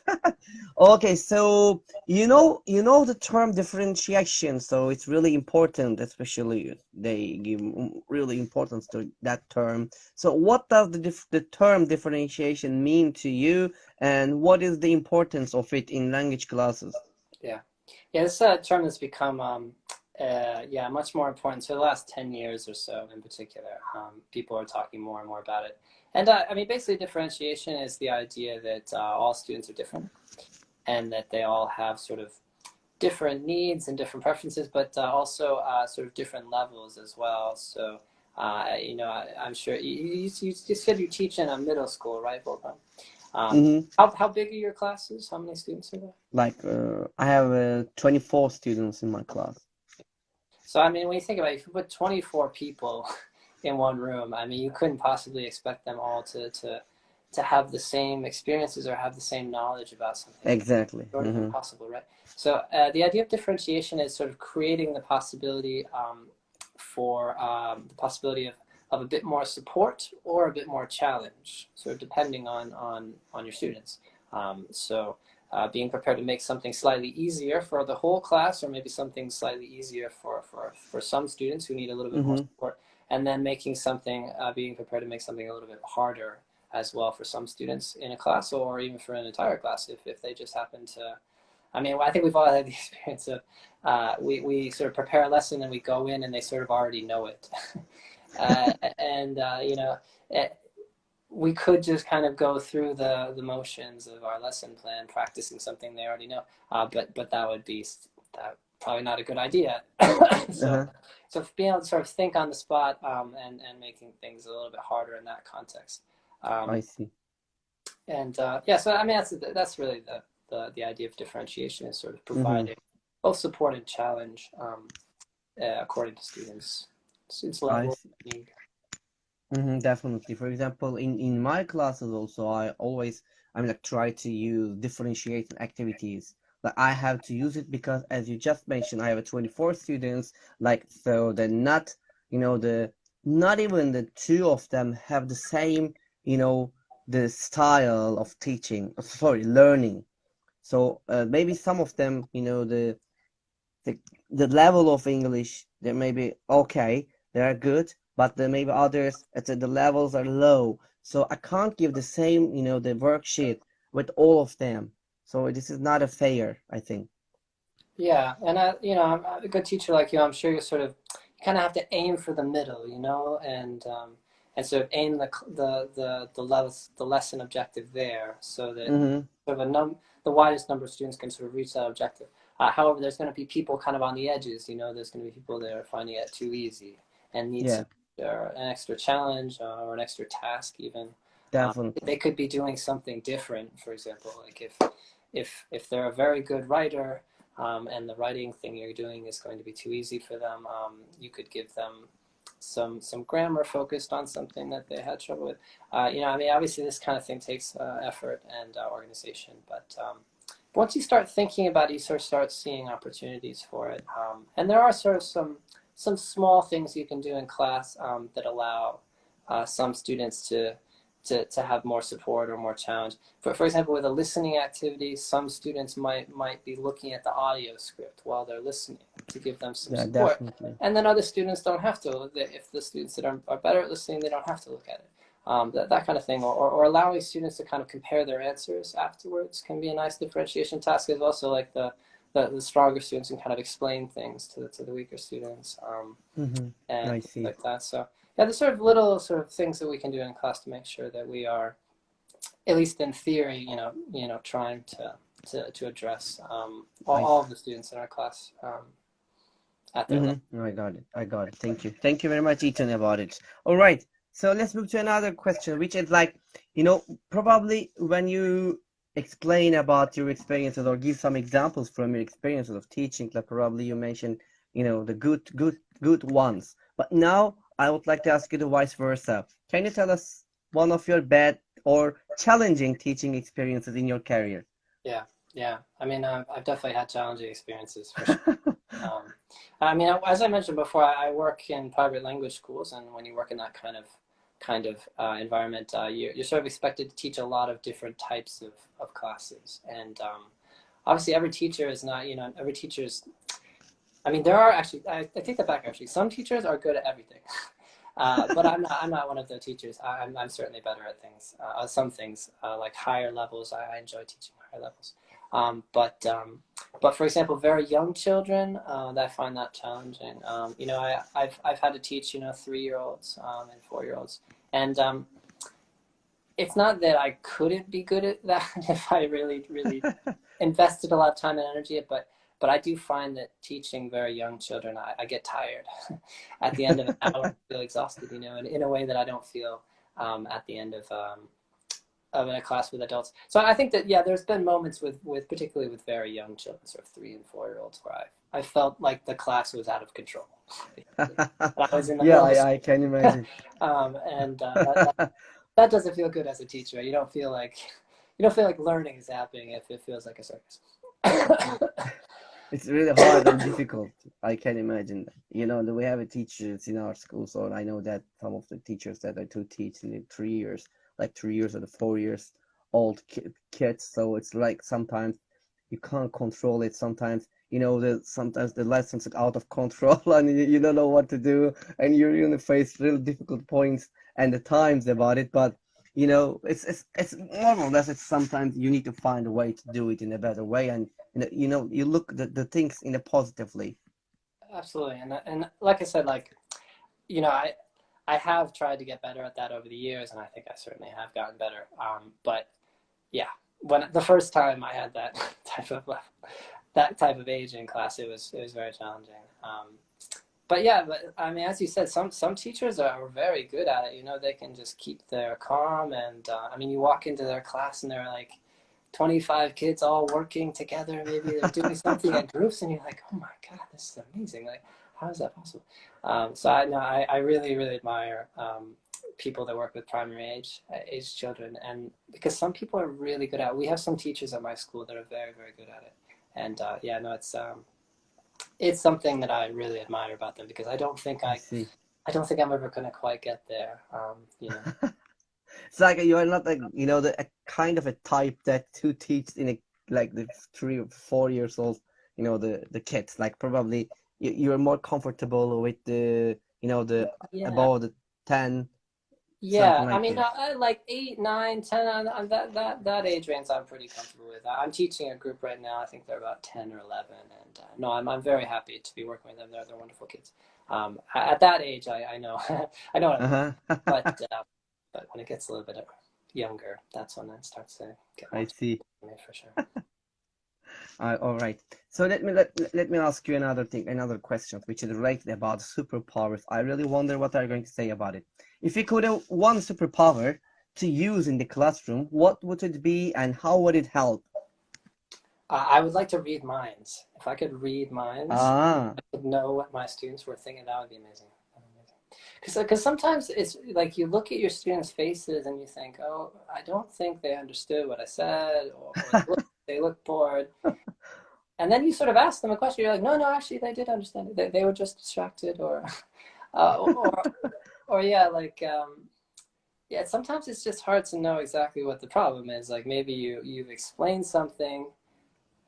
Okay, so you know the term differentiation, so it's really important, especially they give really importance to that term. So what does the term differentiation mean to you, and what is the importance of it in language classes? Yeah. Yeah, this is a term that's become much more important. So the last 10 years or so in particular, people are talking more and more about it. And I mean, basically differentiation is the idea that all students are different. and that they all have sort of different needs and different preferences, but also sort of different levels as well. So, I'm sure you said you teach in a middle school, right, Volkan? Mm-hmm. How big are your classes? How many students are there? Like I have 24 students in my class. So, I mean, when you think about it, if you put 24 people in one room, I mean, you couldn't possibly expect them all to have the same experiences or have the same knowledge about something. Exactly. Sort of Mm-hmm. impossible, right? So the idea of differentiation is sort of creating the possibility for the possibility of a bit more support or a bit more challenge, sort of depending on your students. Being prepared to make something slightly easier for the whole class, or maybe something slightly easier for some students who need a little bit more Mm-hmm. support, and then making something, being prepared to make something a little bit harder as well for some students in a class, or even for an entire class if they just happen to. I mean, I think we've all had the experience of we sort of prepare a lesson and we go in and they sort of already know it. And we could just kind of go through the motions of our lesson plan, practicing something they already know. But that would be probably not a good idea. so Uh-huh. so being able to sort of think on the spot and making things a little bit harder in that context. I Um, see. and yeah, so I mean that's really the idea of differentiation, is sort of Mm-hmm. providing both support and challenge according to students I level see. need. Mm-hmm, definitely. For example, in my classes also, I mean, like try to use differentiating activities. Like I have to use it because, as you just mentioned, I have 24 students. Like so, they're not, not even the two of them have the same, the style of teaching. Sorry, learning. So maybe some of them, the the level of English, they may be okay, they are good, but there may be others the levels are low. So I can't give the same, the worksheet with all of them. So this is not a fair, I think. Yeah, and I'm a good teacher like you. I'm sure you kind of have to aim for the middle, and sort of aim the lesson objective there, so that Mm-hmm. sort of the widest number of students can sort of reach that objective. However, there's going to be people kind of on the edges. There's going to be people that are finding it too easy and need Yeah, some an extra challenge or an extra task even. definitely. They could be doing something different. For example, like if they're a very good writer, and the writing thing you're doing is going to be too easy for them, you could give them some grammar focused on something that they had trouble with. I mean, obviously this kind of thing takes effort and organization, but once you start thinking about it, you sort of start seeing opportunities for it. And there are sort of some small things you can do in class that allow some students to have more support or more challenge. For example, with a listening activity, some students might be looking at the audio script while they're listening to give them some Yeah, support. definitely. And then other students don't have to. If the students that are better at listening, they don't have to look at it. That kind of thing, or allowing students to kind of compare their answers afterwards can be a nice differentiation task as well. So like the stronger students can kind of explain things to the weaker students, Mm-hmm. and I things see. like that. So yeah, there's sort of little sort of things that we can do in class to make sure that we are, at least in theory, trying to address I all of the students in our class at their level. Mm-hmm. I got it. I got it. Thank you. Thank you very much, Ethan, about it. All right. So let's move to another question, which is like, probably when you explain about your experiences or give some examples from your experiences of teaching, like probably you mentioned, the good ones. But now I would like to ask you the vice versa. Can you tell us one of your bad or challenging teaching experiences in your career? Yeah, yeah. I mean, I've definitely had challenging experiences for sure. Um, I mean, as I mentioned before, I work in private language schools, and when you work in that kind of environment, you're sort of expected to teach a lot of different types of classes, and obviously every teacher is not, every teacher's. I mean, there are actually, I take that back. Actually, some teachers are good at everything, but I'm not one of the teachers. I'm certainly better at things, some things, like higher levels. I enjoy teaching higher levels. But for example, very young children, I find that challenging. I've had to teach 3-year-olds and 4-year-olds, and it's not that I couldn't be good at that if I really invested a lot of time and energy, but I do find that teaching very young children, I get tired at the end of an hour. I feel exhausted, in a way that I don't feel at the end of a class with adults. So I think that, yeah, there's been moments with particularly with very young children, sort of 3 and 4-year-olds, where I felt like the class was out of control. I was in the Yeah, middle of I can imagine. and that doesn't feel good as a teacher. You don't feel like learning is happening if it feels like a circus. It's really hard and difficult. I can imagine. We have teachers in our school, so I know that some of the teachers that I do teach in the 3 years, like 3 years or the 4 years old kids. So it's like sometimes you can't control it. Sometimes sometimes the lessons are out of control and you don't know what to do, and you're going to face really difficult points and the times about it. But it's normal that it's sometimes you need to find a way to do it in a better way, and you look the things in a positively. Absolutely, and like I said, like I have tried to get better at that over the years, and I think I certainly have gotten better. But yeah, when the first time I had that type of age in class, it was very challenging. But yeah, but I mean, as you said, some teachers are very good at it. They can just keep their calm, and I mean, you walk into their class and they're like 25 kids all working together. Maybe they're doing something in groups, and you're like, oh my God, this is amazing. Like, how is that possible? So I really, really admire people that work with primary age children, and because some people are really good at it. We have some teachers at my school that are very, very good at it. And yeah, no, it's something that I really admire about them, because I don't think I see. I'm ever going to quite get there. It's like you are not like a kind of a type that to teach in like the 3 or 4 years old, the kids, like probably you're more comfortable with the the Yeah. above the 10. Yeah, Like I mean, this. like 8, 9, 10, that age range, I'm pretty comfortable with. I'm teaching a group right now. I think they're about 10 or 11, and no, I'm very happy to be working with them. They're wonderful kids. At that age, I know I know what I'm doing, but when it gets a little bit younger, that's when it starts to get more I see. for me, for sure. All right. So let me ask you another question, which is related about superpowers. I really wonder what are you going to say about it. If you could have one superpower to use in the classroom, what would it be, and how would it help? I would like to read minds. If I could read minds, Ah, I could know what my students were thinking. That would be amazing. Because sometimes it's like you look at your students' faces and you think, oh, I don't think they understood what I said, or they look bored. And then you sort of ask them a question. You're like, no, actually, they did understand it. They were just distracted, uh, or, or yeah, like, yeah. Sometimes it's just hard to know exactly what the problem is. Like maybe you've explained something,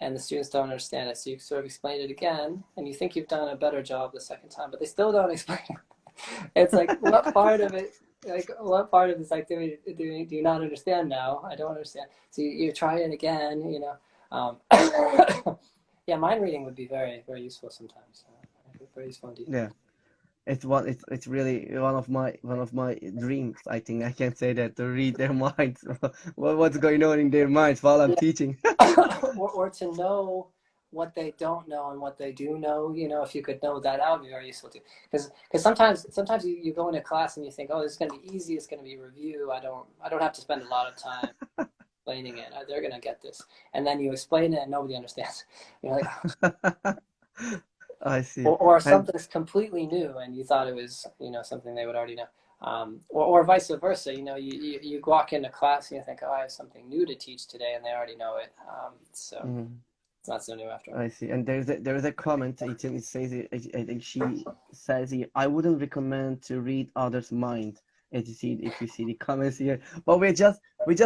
and the students don't understand it, so you sort of explain it again, and you think you've done a better job the second time, but they still don't explain it. It's like, what part of this activity do you not understand now? I don't understand. So you try it again, yeah, mind reading would be very, very useful sometimes. Very useful indeed. yeah. It's really one of my dreams. I think I can say that, to read their minds, what's going on in their minds while I'm teaching. or to know what they don't know and what they do know. If you could know that, that would be very useful too. Because sometimes you go into class and you think, oh, this is going to be easy. It's going to be review. I don't have to spend a lot of time explaining it. They're going to get this. And then you explain it and nobody understands. You're like, oh. I see. Or And something's completely new and you thought it was, something they would already know. Or vice versa. You walk into class and you think, oh, I have something new to teach today, and they already know it. So it's not so new after all. I see. And there's a comment. It says, I think she says here, I wouldn't recommend to read others' mind. If you see the comments here, but we just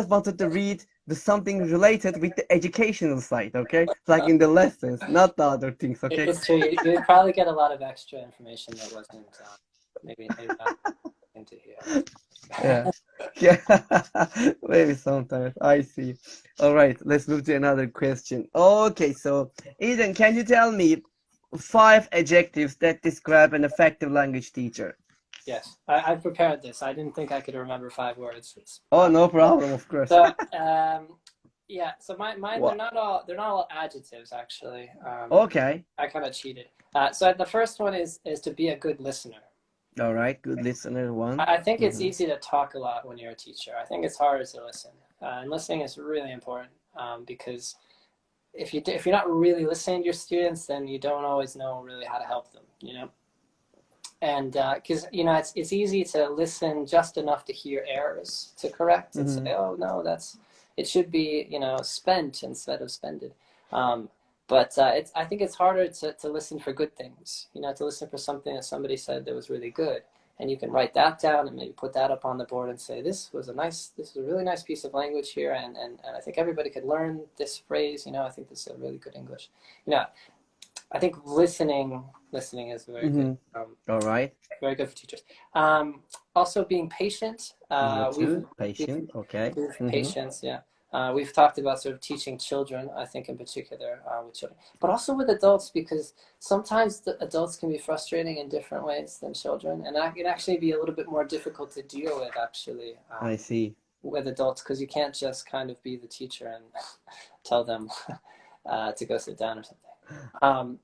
wanted to read something related with the educational side, okay? Like in the lessons, not the other things, okay? It's true. You'd probably get a lot of extra information that wasn't maybe not into here. Yeah. Yeah. Maybe sometimes. I see. All right, let's move to another question. Okay, so Eden, can you tell me 5 adjectives that describe an effective language teacher? Yes, I prepared this. I didn't think I could remember 5 words. Oh, no problem, of course. So Yeah, so mine What? they're not all adjectives actually. Okay. I kind of cheated. So the first one is to be a good listener. All right. Good listener. One. I think it's Mm-hmm. easy to talk a lot when you're a teacher. I think it's harder to listen, and listening is really important because if you're not really listening to your students, then you don't always know really how to help them. You know, and because it's easy to listen just enough to hear errors to correct and say, Mm-hmm. oh no, it should be spent instead of spended. Um, but I think it's harder to listen for good things, to listen for something that somebody said that was really good, and you can write that down and maybe put that up on the board and say, this was a really nice piece of language here, and I think everybody could learn this phrase. I think this is a really good English. I think listening is very good. Mm-hmm. All right. Very good for teachers. Also, being patient. Number We've, two, we've, patient. Okay. we've Mm-hmm. patience. Yeah. We've talked about sort of teaching children. I think in particular with children, but also with adults, because sometimes the adults can be frustrating in different ways than children, and that can actually be a little bit more difficult to deal with actually I see. with adults, because you can't just kind of be the teacher and tell them to go sit down or something.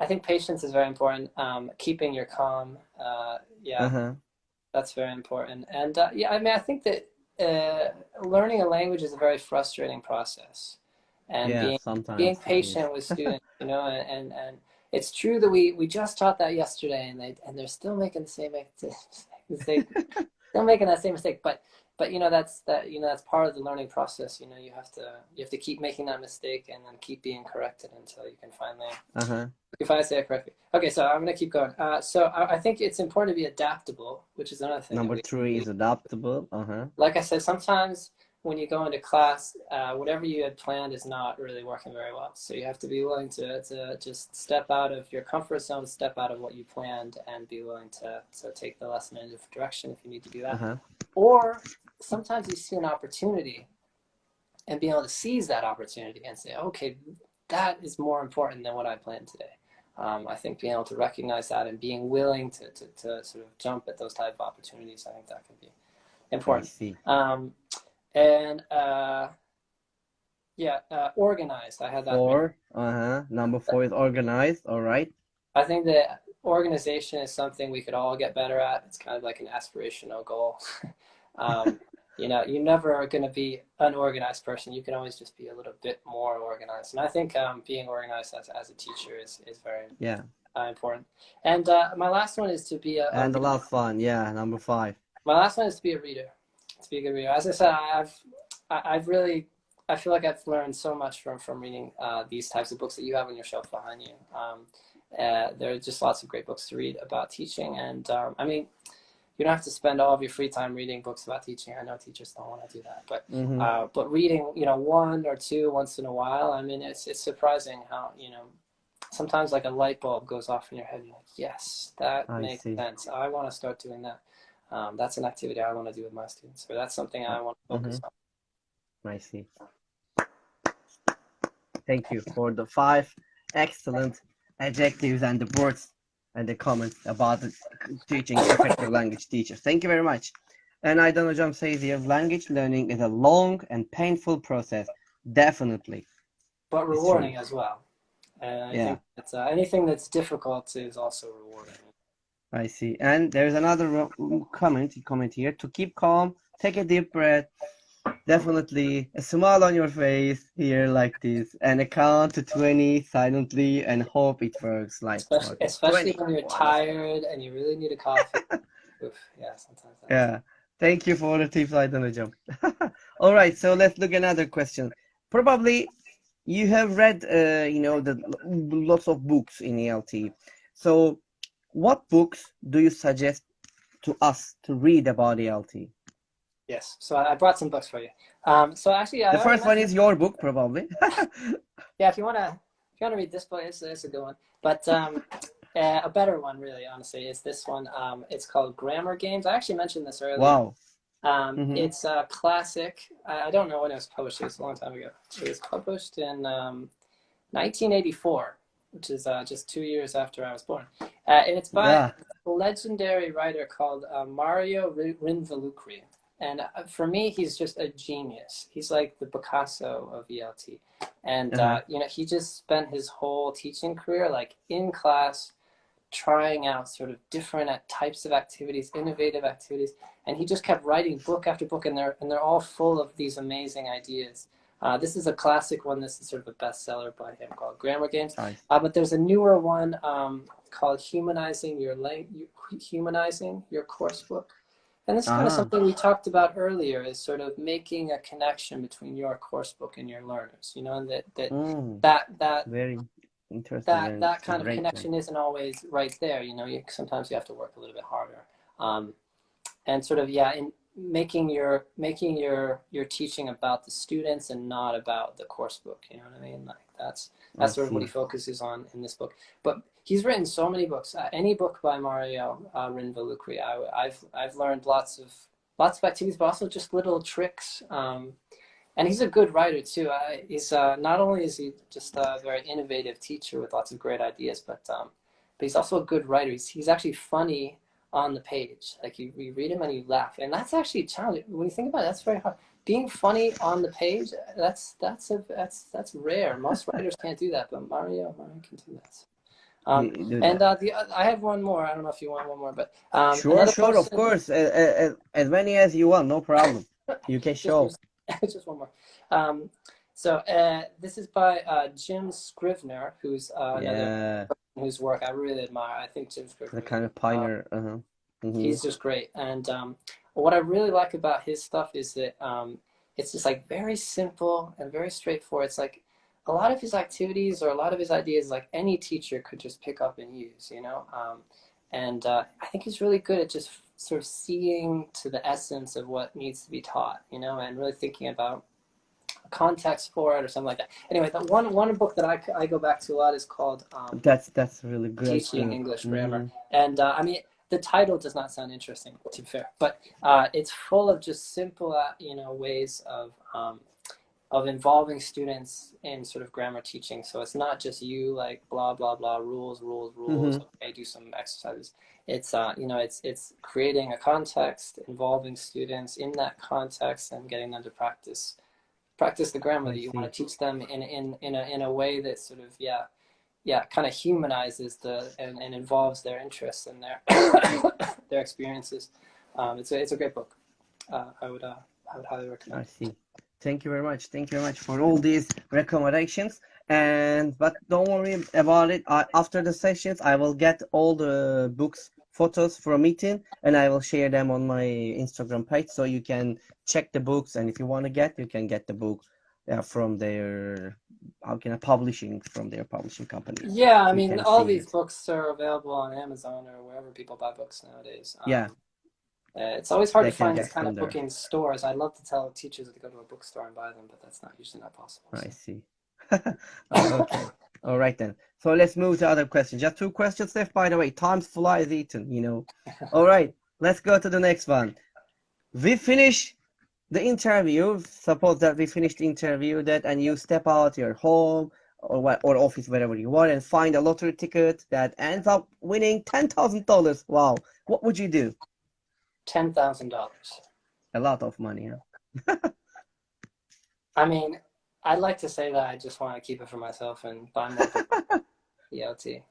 I think patience is very important. Keeping your calm, yeah, Uh-huh. that's very important. And yeah, I mean, I think that learning a language is a very frustrating process, and Yeah, being sometimes it is. patient with students, and it's true that we just taught that yesterday, and they're still making the same mistake, still making that same mistake, but that's part of the learning process. You have to keep making that mistake and then keep being corrected until you can finally Uh-huh. if I say it correctly. Okay, so I'm going to keep going. So I think it's important to be adaptable, which is another thing that Number three is adaptable. Uh-huh. like I said, sometimes when you go into class, whatever you had planned is not really working very well. So you have to be willing to just step out of your comfort zone, step out of what you planned, and be willing to take the lesson in a different direction if you need to do that. Uh-huh. Or sometimes you see an opportunity and be able to seize that opportunity and say, okay, that is more important than what I planned today. I think being able to recognize that and being willing to sort of jump at those type of opportunities, I think that can be I important. see. And yeah, organized. I had that. Four. Uh-huh. Number four is organized. All right. I think that organization is something we could all get better at. It's kind of like an aspirational goal. You're never going to be an organized person. You can always just be a little bit more organized. And I think being organized as a teacher is very Yeah. important. And my last one is to be And the last one, yeah, number five. my last one is to be a reader. To be a good reader. As I said, I feel like I've learned so much from reading these types of books that you have on your shelf behind you. There are just lots of great books to read about teaching, and I mean, you don't have to spend all of your free time reading books about teaching. I know teachers don't want to do that, but reading, one or two once in a while. I mean, it's surprising how sometimes like a light bulb goes off in your head. And you're like, yes, that I makes see. sense. I want to start doing that. That's an activity I want to do with my students, or that's something I want to focus on. I see. Thank you for the five excellent adjectives and the words and the comments about the teaching effective language teachers. Thank you very much. And I don't know, John says here, language learning is a long and painful process. Definitely. But rewarding as well. And I think that's, anything that's difficult is also rewarding. I see. And there's another comment here. To keep calm, take a deep breath. Definitely a smile on your face here like this, and a count to 20 silently and hope it works. Like especially when you're tired and you really need a coffee. Oof, yeah, sometimes. Yeah. Thank you for the tips. I don't know, John. All right, so let's look at another question. Probably you have read, lots of books in ELT. So, what books do you suggest to us to read about ELT? Yes, so I brought some books for you. So actually, the first one is your book, probably. Yeah, if you wanna read this book, it's a good one. But a better one, really, honestly, is this one. It's called Grammar Games. I actually mentioned this earlier. Wow. It's a classic. I don't know when it was published. It was a long time ago. It was published in 1984, which is just 2 years after I was born. And it's by a legendary writer called Mario Rinvolucri. And for me, he's just a genius. He's like the Picasso of ELT. And, Uh-huh. you know, he just spent his whole teaching career like in class, trying out sort of different types of activities, innovative activities, and he just kept writing book after book, and they're all full of these amazing ideas. This is a classic one. This is sort of a bestseller by him called Grammar Games. Nice. But there's a newer one called Humanizing Your Coursebook. And this is kind of Ah, something we talked about earlier, is sort of making a connection between your coursebook and your learners, you know, and mm, that very interesting and that kind of great one. connection isn't always right there. You know, sometimes you have to work a little bit harder, um, and sort of in making your teaching about the students and not about the course book. You know what I mean? Like I that's sort of what he see. focuses on in this book. But he's written so many books. Any book by Mario Rinvolukri, I've learned lots of activities, but also just little tricks. And he's a good writer too. He's not only is he just a very innovative teacher with lots of great ideas, but he's also a good writer. He's actually funny on the page. Like you read him and you laugh, and that's actually challenging. When you think about it, that's very hard. Being funny on the page, that's rare. Most writers can't do that, but Mario can do that. He do And that. I have one more. I don't know if you want one more, but Sure, another sure, of person. course. As many as you want, no problem. You can just show. just one more. So this is by Jim Scrivener, who's another Yeah, person whose work I really admire. I think Jim the Scrivener, kind of pioneer. Uh-huh. Mm-hmm. he's just great. And what I really like about his stuff is that it's just like very simple and very straightforward. It's like a lot of his activities or a lot of his ideas, like any teacher could just pick up and use, you know. And I think he's really good at just sort of seeing to the essence of what needs to be taught, you know, and really thinking about context for it or something like that. Anyway, the one book that I go back to a lot is called That's a really great Teaching book. English Grammar. Mm-hmm. And I mean, the title does not sound interesting, to be fair, but it's full of just simple, you know, ways of involving students in sort of grammar teaching. So it's not just you like blah blah blah rules. Mm-hmm. Okay, do some exercises. It's you know, it's creating a context, involving students in that context, and getting them to practice the grammar I that you want see. to teach them in a way that sort of kind of humanizes and involves their interests and their their experiences. It's a great book. I would highly recommend I it. see. Thank you very much. Thank you very much for all these recommendations. But don't worry about it. After the sessions, I will get all the books, photos from Ethan, and I will share them on my Instagram page, so you can check the books. And if you want to you can get the book from their publishing from their publishing company. Yeah, I You mean, can all see these it. books are available on Amazon or wherever people buy books nowadays. Yeah, It's always hard they to can find this get kind from of book there. in stores. I'd love to tell teachers to go to a bookstore and buy them, but that's not usually not possible. I So. see. Okay. All right then. So let's move to other questions. Just two questions left, by the way. Time flies, Ethan, you know. All right. Let's go to the next one. We finish the interview. Suppose that we finish the interview and you step out your home or office, wherever you are, and find a lottery ticket that ends up winning $10,000. Wow. What would you do? $10,000. A lot of money, huh? I mean, I'd like to say that I just want to keep it for myself and buy more ELT.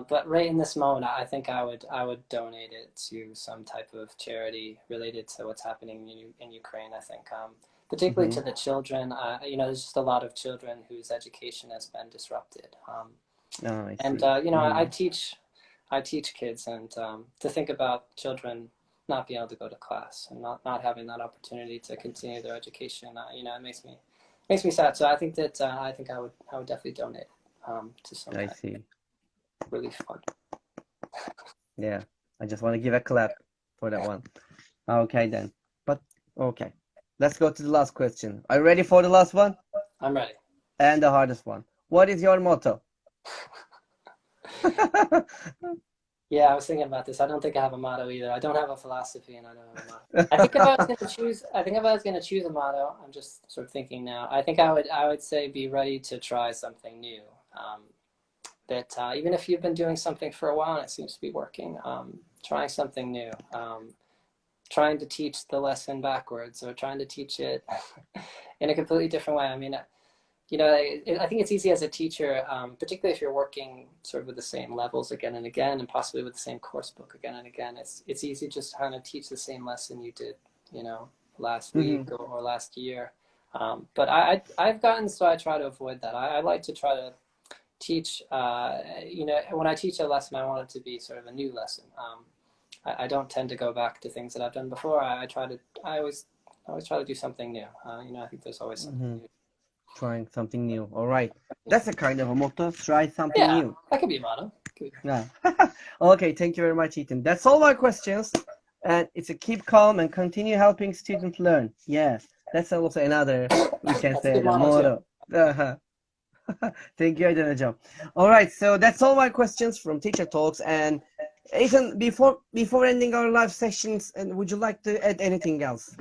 But right in this moment, I think I would donate it to some type of charity related to what's happening in Ukraine. I think, particularly Mm-hmm. to the children. You know, there's just a lot of children whose education has been disrupted. Oh, I And see. you know, Mm-hmm. I teach kids, and to think about children not being able to go to class and not having that opportunity to continue their education, you know, it makes me sad. So I think that I think I would definitely donate to some I kind see. of relief fund. Yeah. I just want to give a clap for that one. Okay then. But okay. Let's go to the last question. Are you ready for the last one? I'm ready. And the hardest one. What is your motto? Yeah, I was thinking about this. I don't think I have a motto either. I don't have a philosophy, and I don't have a motto. I think if I was going to choose, I think if I was going to choose a motto, I'm just sort of thinking now. I think I would say be ready to try something new. That even if you've been doing something for a while and it seems to be working, trying something new. trying to teach the lesson backwards or trying to teach it in a completely different way. I mean, you know, I think it's easy as a teacher, particularly if you're working sort of with the same levels again and again, and possibly with the same course book again and again. It's easy just to kind of teach the same lesson you did, you know, last week or last year. But I've gotten, so I try to avoid that. I like to try to teach, you know, when I teach a lesson, I want it to be sort of a new lesson. I don't tend to go back to things that I've done before. I always try to do something new. You know, I think there's always something new. Trying something new. All right. That's a kind of a motto. Try something Yeah, new. that could be a motto. Yeah. Okay. Thank you very much, Ethan. That's all my questions. And it's a keep calm and continue helping students learn. Yeah. That's also another, we can That's a say, good the motto motto. Thank you, Adana. All right. So that's all my questions from Teacher Talks. And Ethan, before ending our live sessions, and would you like to add anything else?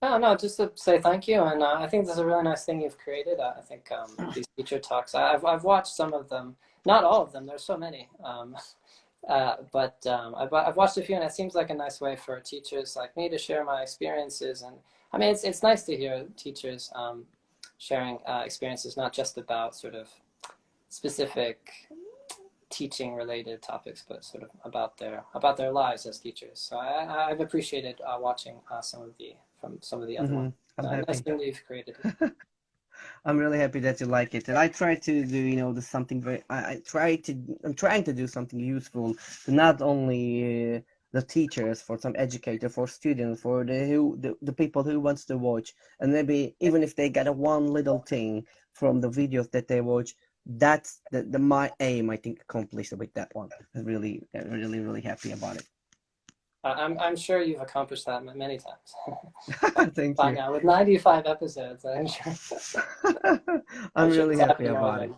No, just to say thank you, and I think this is a really nice thing you've created. I think these teacher talks, I've watched some of them, not all of them. There's so many, but I've watched a few, and it seems like a nice way for teachers like me to share my experiences. And I mean, it's nice to hear teachers sharing experiences, not just about sort of specific teaching related topics, but sort of about their lives as teachers. So I've appreciated watching some of the other ones. I'm happy. Nice thing that you've created. I'm really happy that you like it, and I try to do, you know, something very. I'm trying to do something useful to not only the teachers, for some educator, for students, for the people who wants to watch, and maybe even if they get a one little thing from the videos that they watch, that's the my aim, I think, accomplished with that one. I'm really happy about it. I'm sure you've accomplished that many times. Thank By you. now, with 95 episodes, I'm sure. I'm really happy about it.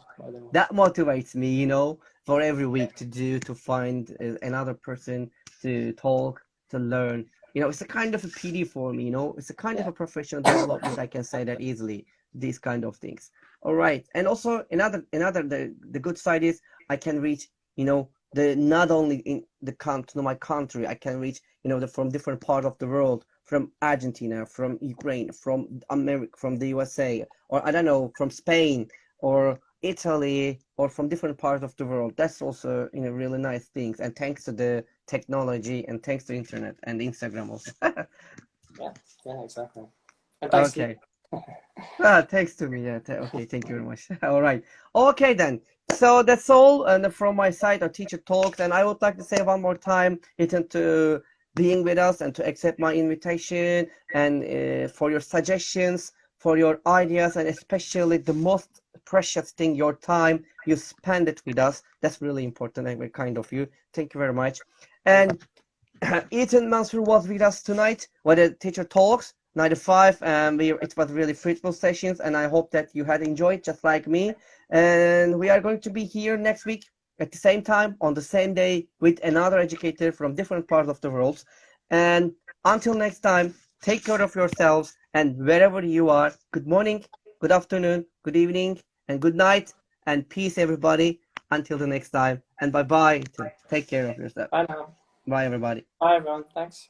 That motivates me, you know, for every week to find another person to talk, to learn. You know, it's a kind of a PD for me, you know, it's a kind of a professional development. I can say that easily, these kind of things. All right. And also the good side is I can reach, you know, not only in my country, I can reach, you know, from different part of the world, from Argentina, from Ukraine, from America, from the USA, or I don't know, from Spain or Italy, or from different parts of the world. That's also, you know, really nice things. And thanks to the technology, and thanks to internet and Instagram also. Yeah, exactly. And thanks okay. Thanks to me. Yeah. Okay. Thank you very much. All right. Okay then. So that's all, and from my side, our teacher talks, and I would like to say one more time, Ethan, to being with us and to accept my invitation, and for your suggestions, for your ideas, and especially the most precious thing, your time. You spend it with us. That's really important and very kind of you. Thank you very much. And Ethan Mansur was with us tonight with the teacher talks 95, and it was really fruitful sessions, and I hope that you had enjoyed just like me. And we are going to be here next week at the same time on the same day with another educator from different parts of the world. And until next time, take care of yourselves, and wherever you are, good morning, good afternoon, good evening, and good night, and peace everybody until the next time. And bye bye. Take care of yourself. Bye now. Bye everybody. Bye everyone. Thanks.